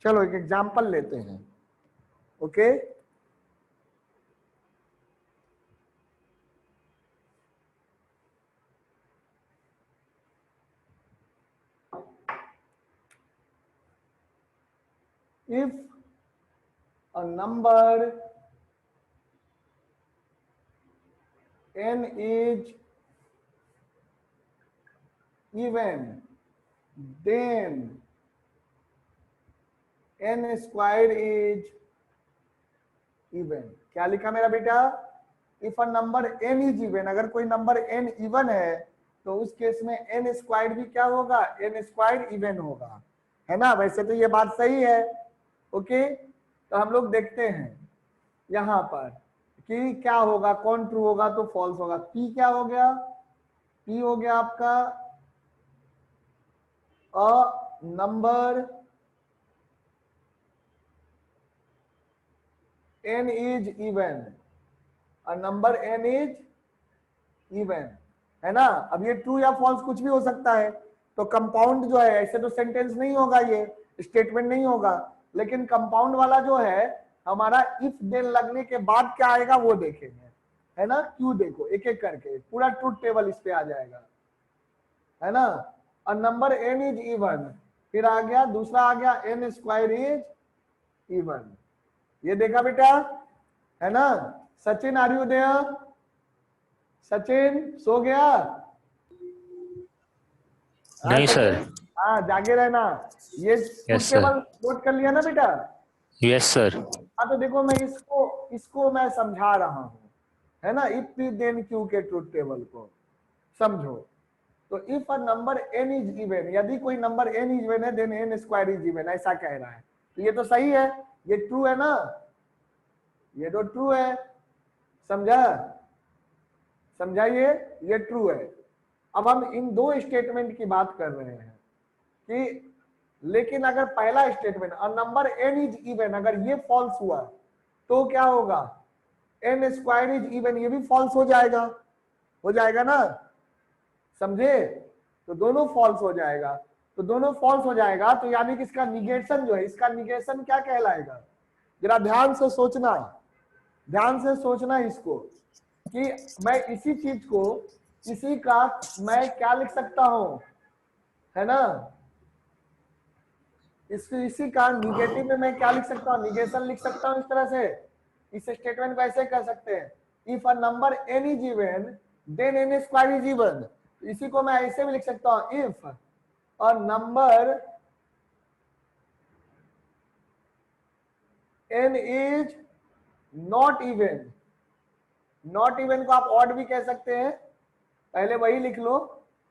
चलो एक एग्जाम्पल लेते हैं, okay. If a number n is even, then n square is even। क्या लिखा मेरा बेटा? If a number n is even, अगर कोई नंबर n इवन है तो उस केस में n स्क्वायर भी क्या होगा, n स्क्वायर इवन होगा, है ना। वैसे तो ये बात सही है, ओके। तो हम लोग देखते हैं यहां पर कि क्या होगा, कौन ट्रू होगा तो फॉल्स होगा। p क्या हो गया, p हो गया आपका अ number n is even, a number n is even, है ना। अब ये ट्रू या फॉल्स कुछ भी हो सकता है, तो कंपाउंड जो है, ऐसे तो सेंटेंस नहीं होगा, ये स्टेटमेंट नहीं होगा, लेकिन कंपाउंड वाला जो है हमारा इफ देन लगने के बाद क्या आएगा वो देखेंगे, है ना। क्यों देखो एक एक करके पूरा ट्रूथ टेबल इस पे आ जाएगा, है ना। अ नंबर n इज इवन, फिर आ गया दूसरा, आ गया n स्क्वायर इज इवन, ये देखा बेटा, है ना। Sachin are you there? Sachin सो गया? नहीं सर। हाँ जागे रहना। ये यस टेबल सर। नोट कर लिया ना बेटा? Yes sir. हाँ तो देखो मैं इसको मैं समझा रहा हूँ, है ना, इफ पी देन क्यू के ट्रूथ टेबल को समझो। तो if a number n is even, यदि कोई नंबर n इज इवन है then n square is even, ऐसा कह रहा है, तो ये तो सही है, ये ट्रू है ना। ये तो ट्रू है, समझा, समझाइए, ये ट्रू है। अब हम इन दो स्टेटमेंट की बात कर रहे हैं कि लेकिन अगर पहला statement a number n is even, अगर ये फॉल्स हुआ तो क्या होगा, n स्क्वायर इज इवन, ये भी फॉल्स हो जाएगा ना, समझे, तो दोनों फॉल्स हो जाएगा। तो दोनों फॉल्स हो जाएगा तो यानी कि इसका निगेशन जो है, इसका निगेशन क्या कहलाएगा, जरा ध्यान से सोचना, ध्यान से सोचना इसको, कि मैं इसी चीज को, इसी का मैं क्या लिख सकता हूं, है ना, इसी का निगेटिव में मैं क्या लिख सकता हूं, निगेशन लिख सकता हूं इस तरह से। इस स्टेटमेंट को ऐसे कर सकते हैं, if a number n is even then n square is even. इसी को मैं ऐसे भी लिख सकता हूं, if a number n is not even, not even को आप ऑड भी कह सकते हैं, पहले वही लिख लो,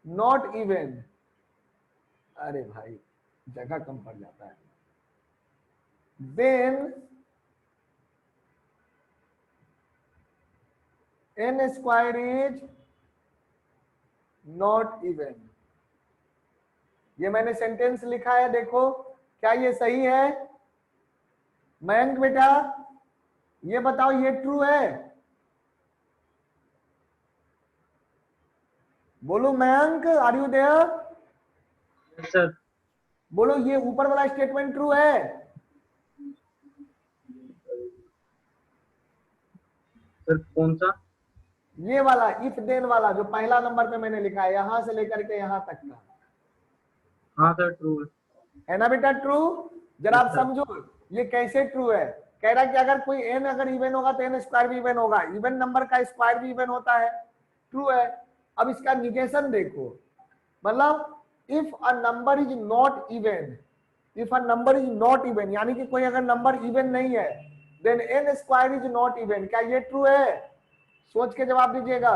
नॉट इवन, अरे भाई जगह कम पड़ जाता है, then n square is not even। ये मैंने सेंटेंस लिखा है, देखो क्या ये सही है मयंक बेटा, ये बताओ ये ट्रू है, बोलो Mayank, are you there, sir बोलो ये ऊपर वाला स्टेटमेंट ट्रू है, सर कौन सा? ये वाला इफ देन वाला जो पहला नंबर पे मैंने लिखा है, यहां से लेकर के यहां तक का, हाँ सर ट्रू है ना बेटा ट्रू। जरा आप Yes, sir. समझो ये कैसे ट्रू है, कह रहा है कि अगर कोई n अगर इवन होगा तो n स्क्वायर भी इवन होगा, इवन नंबर का स्क्वायर भी इवन होता है, ट्रू है। अब इसका निगेशन देखो, मतलब if a number is not even, if a number is not even यानी कि कोई अगर नंबर इवन नहीं है, then n square is not even, क्या ये ट्रू है, सोच के जवाब दीजिएगा।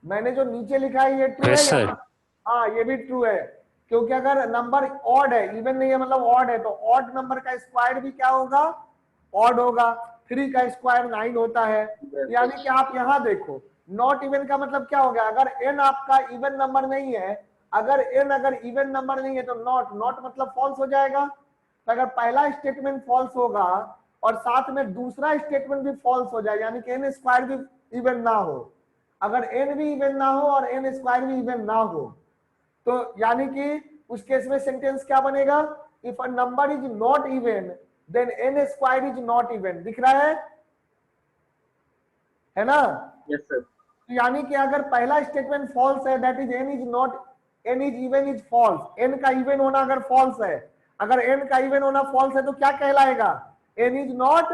मैंने जो नीचे लिखा है ये ट्रू है यस या, सर। हाँ ये भी ट्रू है, क्योंकि अगर नंबर ऑड है, इवन नहीं है मतलब ऑड है, तो ऑड नंबर का स्क्वायर भी क्या होगा, ऑड होगा। 3 का स्क्वायर 9 होता है, यानी कि आप यहां देखो, नॉट इवन का मतलब क्या हो गया, अगर n आपका इवन नंबर नहीं है, अगर n अगर इवन नंबर नहीं है तो नॉट, नॉट मतलब फॉल्स हो जाएगा। तो अगर पहला स्टेटमेंट फॉल्स होगा और साथ में दूसरा स्टेटमेंट भी फॉल्स हो जाए, यानी कि n स्क्वायर भी इवन ना हो, अगर n भी इवन ना हो और n स्क्वायर भी इवन ना हो, तो यानी कि उस केस में सेंटेंस क्या बनेगा, if a number is not even then n square is not even, दिख रहा है ना। Yes sir. तो यानी कि अगर पहला स्टेटमेंट फॉल्स है, that is n is not, n is even is false, n का इवन होना अगर फॉल्स है, अगर n का इवन होना फॉल्स है तो क्या कहलाएगा, n इज नॉट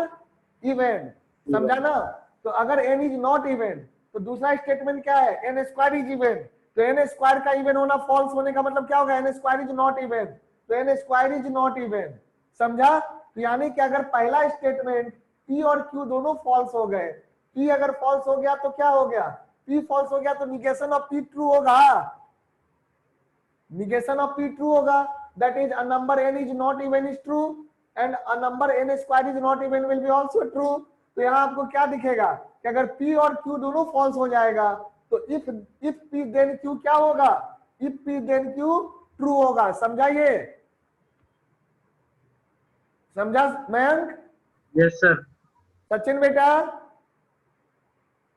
इवन, समझा ना। तो अगर n इज नॉट इवन तो दूसरा स्टेटमेंट क्या है, n स्क्वायर इज इवन, तो n स्क्वायर का इवन होना फॉल्स होने का मतलब क्या होगा, n square is not even, तो n square is not even, समझा। तो यानी कि अगर पहला स्टेटमेंट p और q दोनों फॉल्स हो गए, p अगर फॉल्स हो गया तो क्या हो गया, p फॉल्स हो गया तो निगेशन ऑफ p ट्रू होगा, negation of p true होगा, that is a number n is not even is true and a number n square is not even will be also true। तो यहाँ आपको क्या दिखेगा कि अगर p और q दोनों फॉल्स हो जाएगा तो if p then q क्या होगा, if p then q true होगा, समझाइए, समझा मयंक, यस सर। सचिन बेटा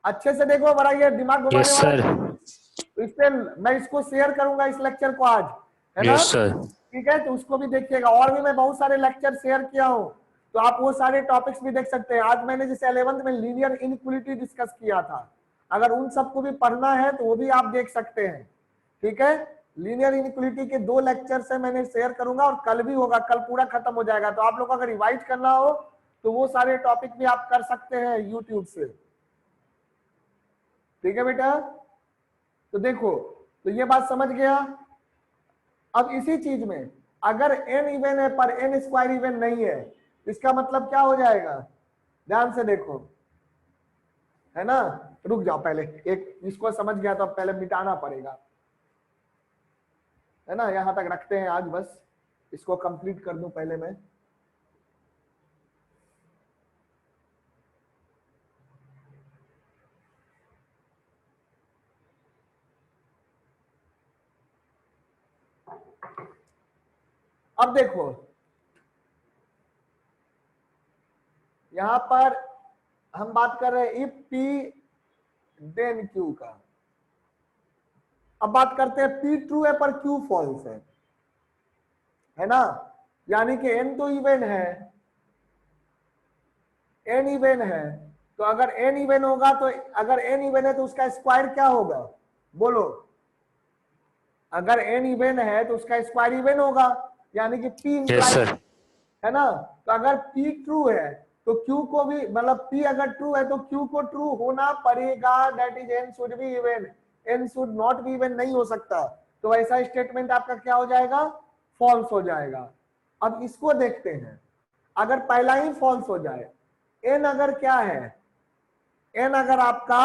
अच्छे से देखो, बड़ा ये दिमाग घुमाने यस वाला, सर। इससे मैं इसको शेयर करूंगा इस लेक्चर को आज, है ना, यस सर। ठीक है, तो उसको भी देखिएगा। और भी मैं बहुत सारे लेक्चर शेयर किया हूं, तो आप वो सारे टॉपिक्स भी देख सकते हैं। आज मैंने जैसे 11th में लीनियर इनइक्वालिटी डिस्कस किया था, अगर उन सबको भी पढ़ना है तो वो भी आप देख सकते हैं, ठीक है। लीनियर इनइक्वालिटी के 2 लेक्चर से मैंने शेयर करूंगा और कल भी होगा, कल पूरा खत्म हो जाएगा। तो आप लोग अगर रिवाइज करना हो तो वो सारे टॉपिक भी आप कर सकते हैं यूट्यूब से, ठीक है बेटा। तो देखो, तो ये बात समझ गया। अब इसी चीज में अगर n इवन है पर n स्क्वायर इवन नहीं है, इसका मतलब क्या हो जाएगा, ध्यान से देखो, है ना। रुक जाओ, पहले एक इसको समझ गया तो अब पहले मिटाना पड़ेगा, है ना। यहां तक रखते हैं आज, बस इसको कंप्लीट कर दूं पहले मैं। अब देखो यहां पर हम बात कर रहे हैं इफ P देन Q का। अब बात करते हैं P ट्रू है पर Q फॉल्स है ना, यानी कि n तो इवन है, n इवन है, तो अगर n इवन होगा तो अगर n इवन है तो उसका स्क्वायर क्या होगा, बोलो। अगर n इवन है तो उसका स्क्वायर इवन होगा, यानी कि P यस इंप्लाइज सर। है ना। तो अगर P ट्रू है तो Q को भी, मतलब P अगर ट्रू है तो Q को ट्रू होना पड़ेगा, that is n should be even, n should not be even नहीं हो सकता। तो ऐसा स्टेटमेंट आपका क्या हो जाएगा, फॉल्स हो जाएगा। अब इसको देखते हैं, अगर पहला ही फॉल्स हो जाए, n अगर क्या है, n अगर आपका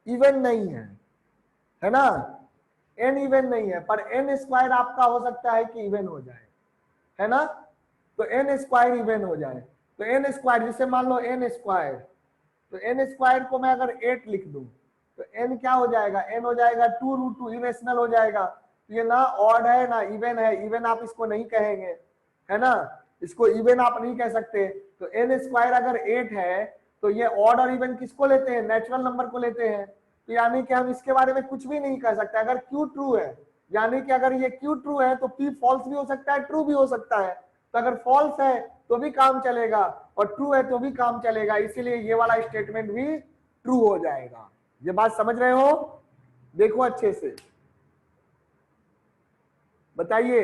इवन नहीं है ना, n इवन नहीं है पर n स्क्वायर आपका हो सकता है कि इवन हो जाए, है ना। तो n स्क्वायर इवन हो जाए, तो n स्क्वायर जिसे मान लो n स्क्वायर, तो n स्क्वायर को मैं अगर 8 लिख दूं तो n क्या हो जाएगा, n हो जाएगा 2√2, इरेशनल हो जाएगा। तो ये ना ऑड है ना इवन है, इवन आप इसको नहीं कहेंगे, है ना, इसको इवन आप नहीं कह सकते। तो n स्क्वायर अगर 8 है तो ये ऑड और इवन किसको लेते हैं, नेचुरल नंबर को लेते हैं। तो यानी कि हम इसके बारे में कुछ भी नहीं कह सकते। अगर Q ट्रू है, यानी कि अगर ये Q ट्रू है तो P फॉल्स भी हो सकता है, ट्रू भी हो सकता है। तो अगर फॉल्स है तो भी काम चलेगा और ट्रू है तो भी काम चलेगा, इसीलिए ये वाला स्टेटमेंट भी ट्रू हो जाएगा। ये बात समझ रहे हो, देखो अच्छे से बताइए।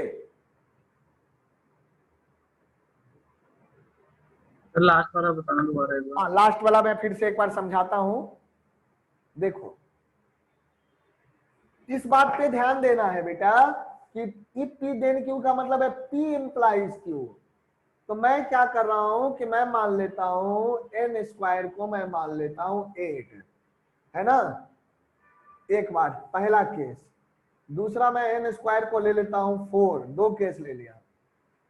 सर लास्ट वाला बताना दोबारा एक बार। हाँ लास्ट वाला मैं फिर से एक बार समझाता हूं। देखो इस बात पे ध्यान देना है बेटा कि इफ P देन Q का मतलब है P इंप्लाइज Q। तो मैं क्या कर रहा हूं कि मैं मान लेता हूं n स्क्वायर को मैं मान लेता हूं 8, है ना, एक बार पहला केस। दूसरा मैं n स्क्वायर को ले लेता हूं 4, दो केस ले लिया।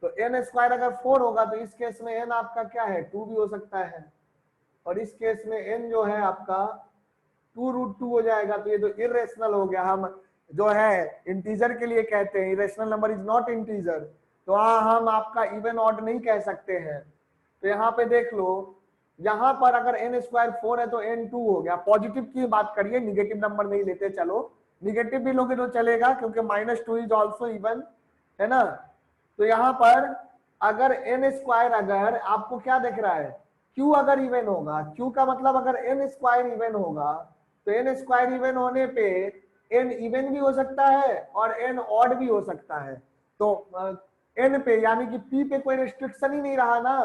तो n स्क्वायर अगर 4 होगा तो इस केस में n आपका क्या है, 2 भी हो सकता है, और इस केस में n जो है आपका 2√2 हो जाएगा। तो ये तो इरेशनल हो गया, हम जो है इंटीजर के लिए कहते हैं irrational number is not integer, तो हम आपका इवन ऑड नहीं कह सकते हैं। तो यहाँ पे देख लो, यहाँ पर अगर n स्क्वायर 4 है तो n 2 हो गया। पॉजिटिव की बात करिए, निगेटिव नंबर नहीं लेते, चलो निगेटिव भी लोगे तो चलेगा क्योंकि -2 इज ऑल्सो इवन, है ना। तो यहाँ पर अगर n स्क्वायर, अगर आपको क्या दिख रहा है, q अगर इवन होगा, q का मतलब अगर n स्क्वायर इवन होगा तो n स्क्वायर इवन होने पे n इवन भी हो सकता है और n ऑड भी हो सकता है। तो n पे यानी कि p पे कोई रिस्ट्रिक्शन ही नहीं रहा ना,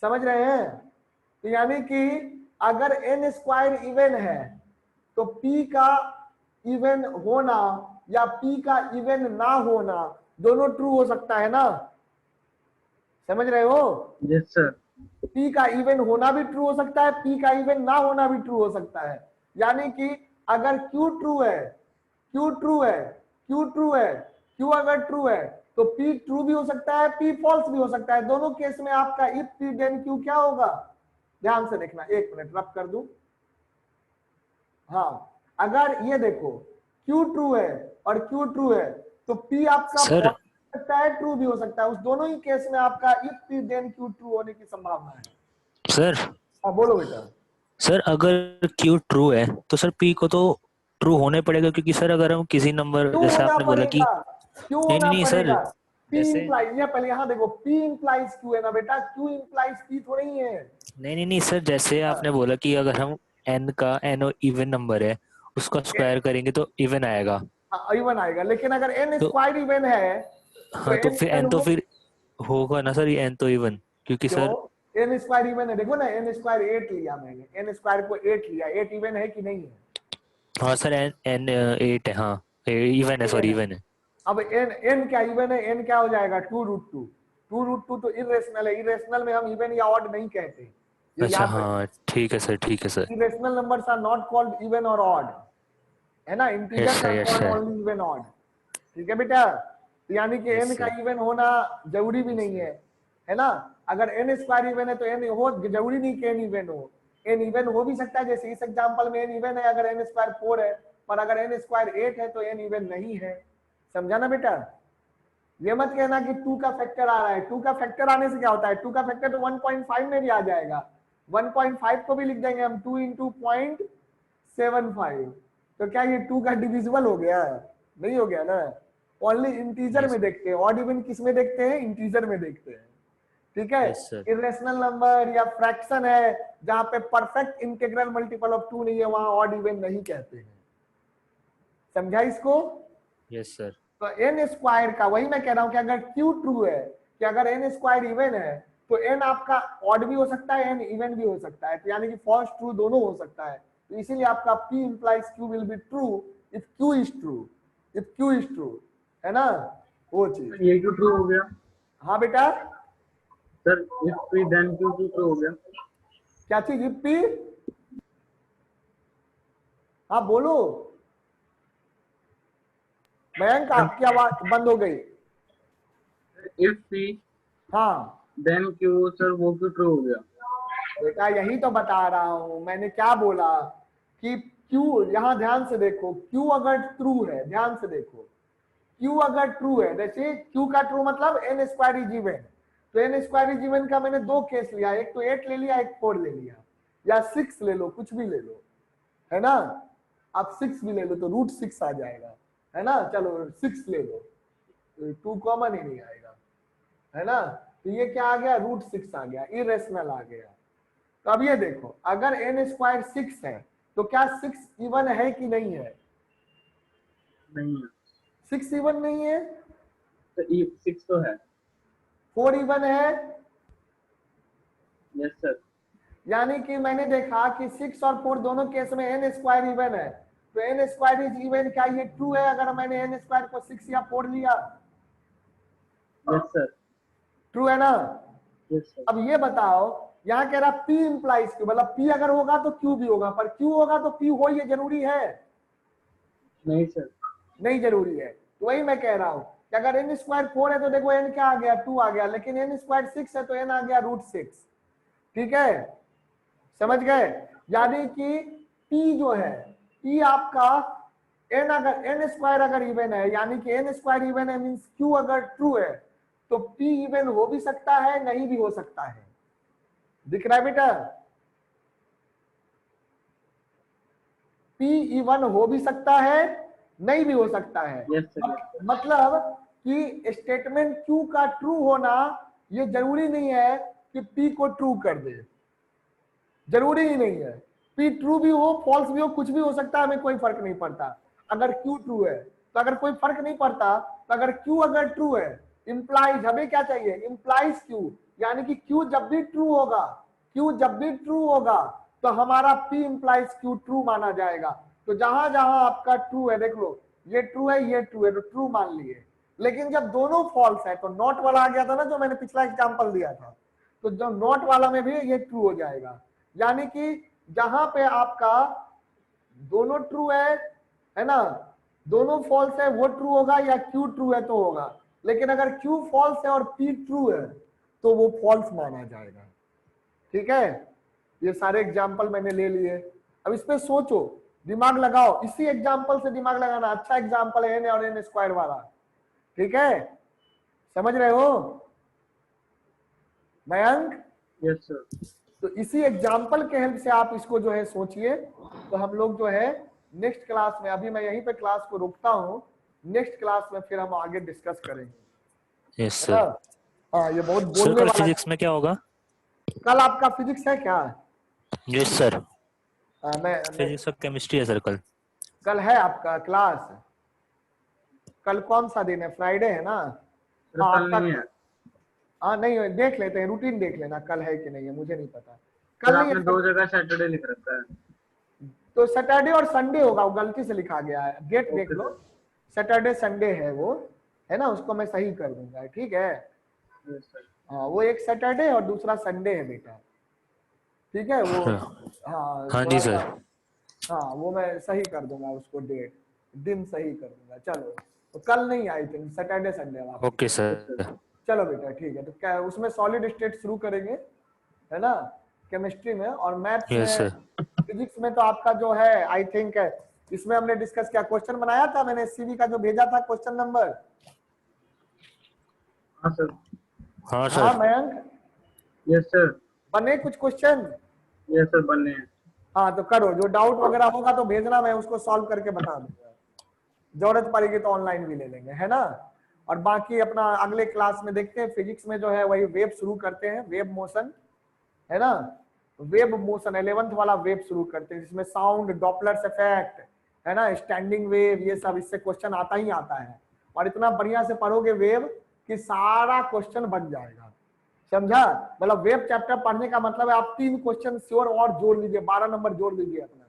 समझ रहे हैं। तो यानी कि अगर n स्क्वायर इवन है तो p का इवन होना या p का इवन ना होना दोनों ट्रू हो सकता है ना, समझ रहे हो। Yes sir. P का इवन होना भी ट्रू हो सकता है, P का इवन ना होना भी ट्रू हो सकता है। यानी कि अगर Q ट्रू है, Q ट्रू है, Q ट्रू है, Q अगर ट्रू है तो P ट्रू भी हो सकता है, P फॉल्स भी हो सकता है। दोनों केस में आपका इफ P देन Q क्या होगा, ध्यान से देखना, एक मिनट रब कर दूं। हाँ अगर ये देखो Q ट्रू है और Q ट्रू है तो P आपका सर false हो सकता है, ट्रू भी हो सकता है। उस दोनों ही केस में आपका if P then Q true होने की संभावना है। सर हाँ बोलो बेटा। सर अगर Q ट्रू है तो सर P को तो ट्रू होने पड़ेगा, क्योंकि सर अगर हम किसी नंबर, क्यों जैसे होना आपने बोला कि पड़ेगा, क्यों नहीं नहीं होना नहीं सर, पड़ेगा, P जैसे इंप्लाइज, ये पहले यहाँ देखो P इंप्लाइज Q है ना बेटा, Q इंप्लाइज P थोड़ी ही है। नहीं नहीं नहीं सर, जैसे हाँ, आपने बोला कि अगर हम n का n इवन नंबर है उसका स्क्वायर करेंगे तो इवन आएगा। इवन आएगा, लेकिन अगर n तो स्क्वायर इवन है तो हाँ, तो n फिर इवन n तो हो फिर होगा ना सर, ये n तो इवन, क्योंकि क्यों, सर n स्क्वायर इवन है, देखो ना n स्क्वायर 8 लिया मैंने, n स्क्वायर को 8 लिया, 8 इवन है कि नहीं है, हाँ सर n n 8 है, हाँ इवन है, सॉरी इवन है। इवन है। अब n क्या इवन है, n क्या हो जाएगा 2√2, 2√2 तो इरेशनल है, इरेशनल में हम इवन या ऑड नहीं कहते, ये अच्छा याद रखना। हाँ ठीक है सर, ठीक है sir. Irrational numbers are not called even और ऑड, है ना, yes integers sir, are yes called sir. Only even odd. ठीक है बेटा, तो यानी कि यस n का सर। इवन होना जरूरी भी नहीं है ना। अगर n स्क्वायर इवन है तो n हो, जरूरी नहीं कि n इवन हो, n इवन हो भी सकता है। जैसे इस एग्जांपल में n इवन है अगर n स्क्वायर 4 है, पर अगर n स्क्वायर 8 है तो n इवन नहीं है, समझा ना बेटा। ये मत कहना कि 2 का फैक्टर आ रहा है। 2 का फैक्टर आने से क्या होता है, 2 का फैक्टर तो 1.5 में भी आ जाएगा। 1.5 को भी लिख देंगे हम 2 इंटू 0.75। तो क्या ये 2 का डिविजिबल हो गया? नहीं हो गया ना। ओनली इंटीजर में देखते हैं, ऑड इवन किस में देखते हैं, इंटीजर में देखते हैं। ठीक है, यस सर, इरेशनल नंबर या फ्रैक्शन है जहां पे परफेक्ट इंटीग्रल मल्टीपल ऑफ 2 नहीं है, वहां ऑड इवन नहीं कहते हैं। समझा इसको? यस सर, तो एन स्क्वायर का, वही मैं कह रहा हूं कि अगर क्यू ट्रू है, कि अगर एन स्क्वायर इवन है, तो एन आपका ऑड भी हो सकता है, एन इवन भी हो सकता है। तो यानी कि फॉल्स ट्रू दोनों हो सकता है। तो इसीलिए आपका P implies Q will be true if Q is true, if Q is true, है ना वो चीज। ये क्यों ट्रू हो गया हाँ बेटा, sir? If P then Q क्यों ट्रू हो गया? क्या चीज if P? हाँ बोलो मयंक, आपकी आवाज बंद हो गई। इफ पी हाँ देन क्यू, सर वो क्यों ट्रू हो गया? बेटा यही तो बता रहा हूं, मैंने क्या बोला कि Q, यहां ध्यान से देखो, Q अगर ट्रू है, ध्यान से देखो, Q अगर ट्रू है, जैसे Q का ट्रू मतलब n स्क्वायर इज इवन। तो n स्क्वायर इज इवन का मैंने दो केस लिया, एक तो 8 ले लिया, एक 4 ले लिया, या 6 ले लो, कुछ भी ले लो, है ना। आप 6 भी ले लो तो √6 आ जाएगा, है ना। चलो 6 ले लो, 2 कॉमन ही नहीं आएगा, है ना। तो ये क्या आ गया, √6 आ गया, इरेशनल आ गया। तो अब ये देखो, अगर n स्क्वायर 6 है तो क्या 6 इवन है कि नहीं है? नहीं है 6 इवन नहीं है। तो 6 तो है। 4 इवन है। Yes sir. यानी कि मैंने देखा कि 6 और 4 दोनों केस में n स्क्वायर इवन है। तो n स्क्वायर इज इवन, क्या ये ट्रू है अगर मैंने n स्क्वायर को 6 या 4 लिया? Yes sir. ट्रू है ना। Yes sir. अब ये बताओ, यहाँ कह रहा P इंप्लाइज Q, मतलब P अगर होगा तो Q भी होगा, पर Q होगा तो P हो, ये जरूरी है? नहीं सर। नहीं जरूरी है। तो वही मैं कह रहा हूं कि अगर n स्क्वायर 4 है तो देखो n क्या आ गया, 2 आ गया, लेकिन n स्क्वायर 6 है तो n आ गया √6। ठीक है, समझ गए। यानी कि P जो है, P आपका n अगर n स्क्वायर अगर इवन है, यानी कि n स्क्वायर इवन है, मींस Q अगर ट्रू है तो P इवन हो भी सकता है, नहीं भी हो सकता है। दिख रहा है बेटा? P इवन हो भी सकता है, नहीं भी हो सकता है। Yes sir. मतलब कि स्टेटमेंट Q का ट्रू होना ये जरूरी नहीं है कि P को ट्रू कर दे, जरूरी ही नहीं है। P ट्रू भी हो, फॉल्स भी हो, कुछ भी हो सकता है, हमें कोई फर्क नहीं पड़ता। अगर Q ट्रू है तो अगर कोई फर्क नहीं पड़ता, तो अगर Q अगर ट्रू है, इंप्लाइज हमें क्या चाहिए, इंप्लाइज Q, यानी कि Q जब भी ट्रू होगा, Q जब भी ट्रू होगा तो हमारा P इंप्लाइज Q ट्रू माना जाएगा। तो जहां जहां आपका ट्रू है, देख लो ये ट्रू है, ये ट्रू है, तो ट्रू मान लिए। लेकिन जब दोनों फॉल्स है तो नॉट वाला आ गया था ना, जो मैंने पिछला एग्जांपल दिया था, तो जो नॉट वाला में भी ये ट्रू हो जाएगा। यानी कि जहां पे आपका दोनों ट्रू है ना, दोनों फॉल्स है वो ट्रू होगा, या Q ट्रू है तो होगा। लेकिन अगर Q फॉल्स है और P ट्रू है तो वो फॉल्स माना जाएगा। ठीक है, ये सारे एग्जाम्पल मैंने ले लिए। अब इस पे सोचो, दिमाग लगाओ, इसी एग्जाम्पल से दिमाग लगाना। अच्छा एग्जाम्पल है n और n स्क्वायर वाला, ठीक है, समझ रहे हो मयंक? Yes sir. तो इसी एग्जाम्पल के हेल्प से आप इसको जो है सोचिए। तो हम लोग जो है नेक्स्ट क्लास में, अभी मैं यहीं पे क्लास को रोकता हूँ, नेक्स्ट क्लास में फिर हम आगे डिस्कस करेंगे, यस है ना। सर। हाँ, ये बहुत सर बोलने कल वाला। फिजिक्स में क्या होगा? कल आपका फिजिक्स है क्या? यस सर, मैं फिजिक्स और केमिस्ट्री है सर कल। कल है आपका क्लास? कल कौन सा दिन है, फ्राइडे है ना। सर हाँ कल आपका, नहीं है। हाँ नहीं देख लेते हैं, रूटीन देख लेना कल है कि नहीं है, मुझे नहीं पता। सर कल नहीं आपने है, 2 जगह सैटरडे लिख रखा है। तो सैटरडे और संडे होगा, वो गलती से लिखा गया है, डेट देख ओके लो। सर। सैटरडे संडे है वो, है ना, उसको मैं सही कर दूंगा, ठीक है। Yes sir. हाँ, वो एक सैटरडे और दूसरा संडे है बेटा, ठीक है वो। हाँ हाँ जी थोड़ा सा, सर। हाँ वो मैं सही कर दूंगा, उसको डेट दिन सही कर दूंगा। चलो, तो कल नहीं आई थिंक, सैटरडे संडे वापस। Okay yes sir. सर। चलो बेटा ठीक है, तो क्या उसमें सॉलिड स्टेट शुरू करेंगे, है ना, केमिस्ट्री में। और मैथ्स यस में, सर। फिजिक्स में तो आपका जो है आई थिंक इसमें हमने डिस्कस किया, क्वेश्चन बनाया था मैंने, सीवी का जो भेजा था क्वेश्चन नंबर, हाँ सर। हाँ हाँ सर। Mayank, yes sir. बने कुछ क्वेश्चन? यस सर, बनने हैं। हाँ तो करो, जो डाउट वगैरह होगा तो भेजना, मैं उसको सॉल्व करके बता दूंगा। जरूरत पड़ेगी तो ऑनलाइन भी ले लेंगे, है ना। और बाकी अपना अगले क्लास में देखते हैं, फिजिक्स में जो है वही वेव शुरू करते हैं, वेव मोशन, है ना। वेव मोशन 11th वाला वेव शुरू करते हैं, जिसमें साउंड, डॉपलर्स इफेक्ट, है ना, स्टैंडिंग वेव, ये सब इससे क्वेश्चन आता ही आता है। और इतना बढ़िया से पढ़ोगे वेव कि सारा क्वेश्चन बन जाएगा, समझा। मतलब वेब चैप्टर पढ़ने का मतलब है आप 3 क्वेश्चन श्योर और जोड़ लीजिए, 12 नंबर जोड़ लीजिए अपना,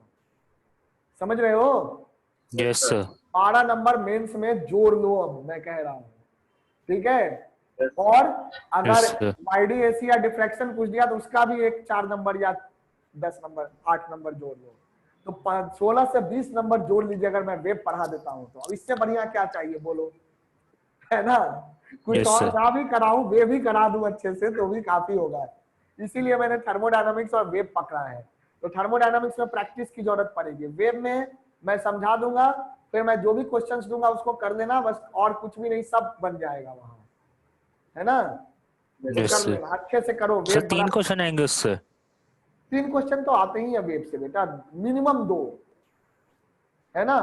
समझ रहे हो। Yes sir. 12 नंबर मेंस में जोड़ लो, अब मैं कह रहा हूँ, ठीक है। Yes, और अगर Yes, sir. वाईडीएसी या डिफ्रैक्शन पूछ दिया तो उसका भी एक 4 नंबर या 10 नंबर, 8 नंबर जोड़ लो। तो 16 से 20 नंबर जोड़ लीजिए अगर मैं वेब पढ़ा देता हूँ तो। अब इससे बढ़िया क्या चाहिए बोलो, है ना। कुछ Yes, और sir. ना भी कराऊं, वे भी करा दूं अच्छे से तो भी काफी होगा। इसीलिए मैंने थर्मोडायनामिक्स और वेब पकड़ा है। तो थर्मोडायनामिक्स में प्रैक्टिस की जरूरत पड़ेगी, वेब में मैं समझा दूंगा, फिर मैं जो भी क्वेश्चंस दूंगा उसको कर देना बस, और कुछ भी नहीं, सब बन जाएगा वहां, है ना। तो Yes, कर sir. लेना, अच्छे से करो सर वेब। बड़ा 3 क्वेश्चन आएंगे उससे? 3 क्वेश्चन तो आते ही है वेब से बेटा, मिनिमम 2, है ना।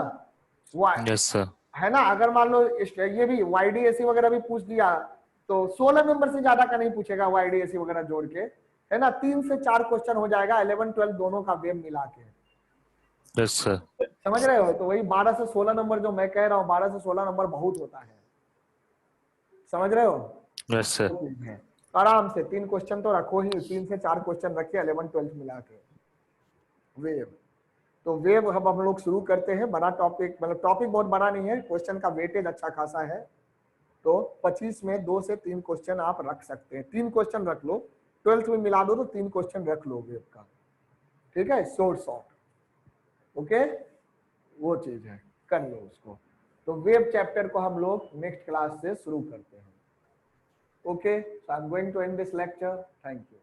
Yes sir. है ना। अगर मान लो ये भी वाईडीएसी वगैरह भी पूछ दिया तो 16 नंबर से ज्यादा का नहीं पूछेगा वाईडीएसी वगैरह जोड़ के, है ना। 3 से 4 क्वेश्चन हो जाएगा 11 12 दोनों का वेब मिला के, यस सर। समझ रहे हो। तो वही 12 से 16 नंबर जो मैं कह रहा हूँ, 12 से 16 नंबर बहुत होता है, समझ रहे हो। Yes sir. है तो आराम से 3 क्वेश्चन तो रखो ही, 3 से 4 क्वेश्चन रखिए 11 12 मिला के वेब। तो वेब हम लोग शुरू करते हैं। बड़ा टॉपिक, मतलब टॉपिक बहुत बड़ा नहीं है, क्वेश्चन का वेटेज अच्छा खासा है। तो 25 में 2 से 3 क्वेश्चन आप रख सकते हैं, 3 क्वेश्चन रख लो, 12th में मिला दो तो 3 क्वेश्चन रख लो वेब का, ठीक है, शॉर्ट, ओके। वो चीज है, कर लो उसको। तो वेब चैप्टर को हम लोग नेक्स्ट क्लास से शुरू करते हैं, okay. So I am going to end this lecture, thank you.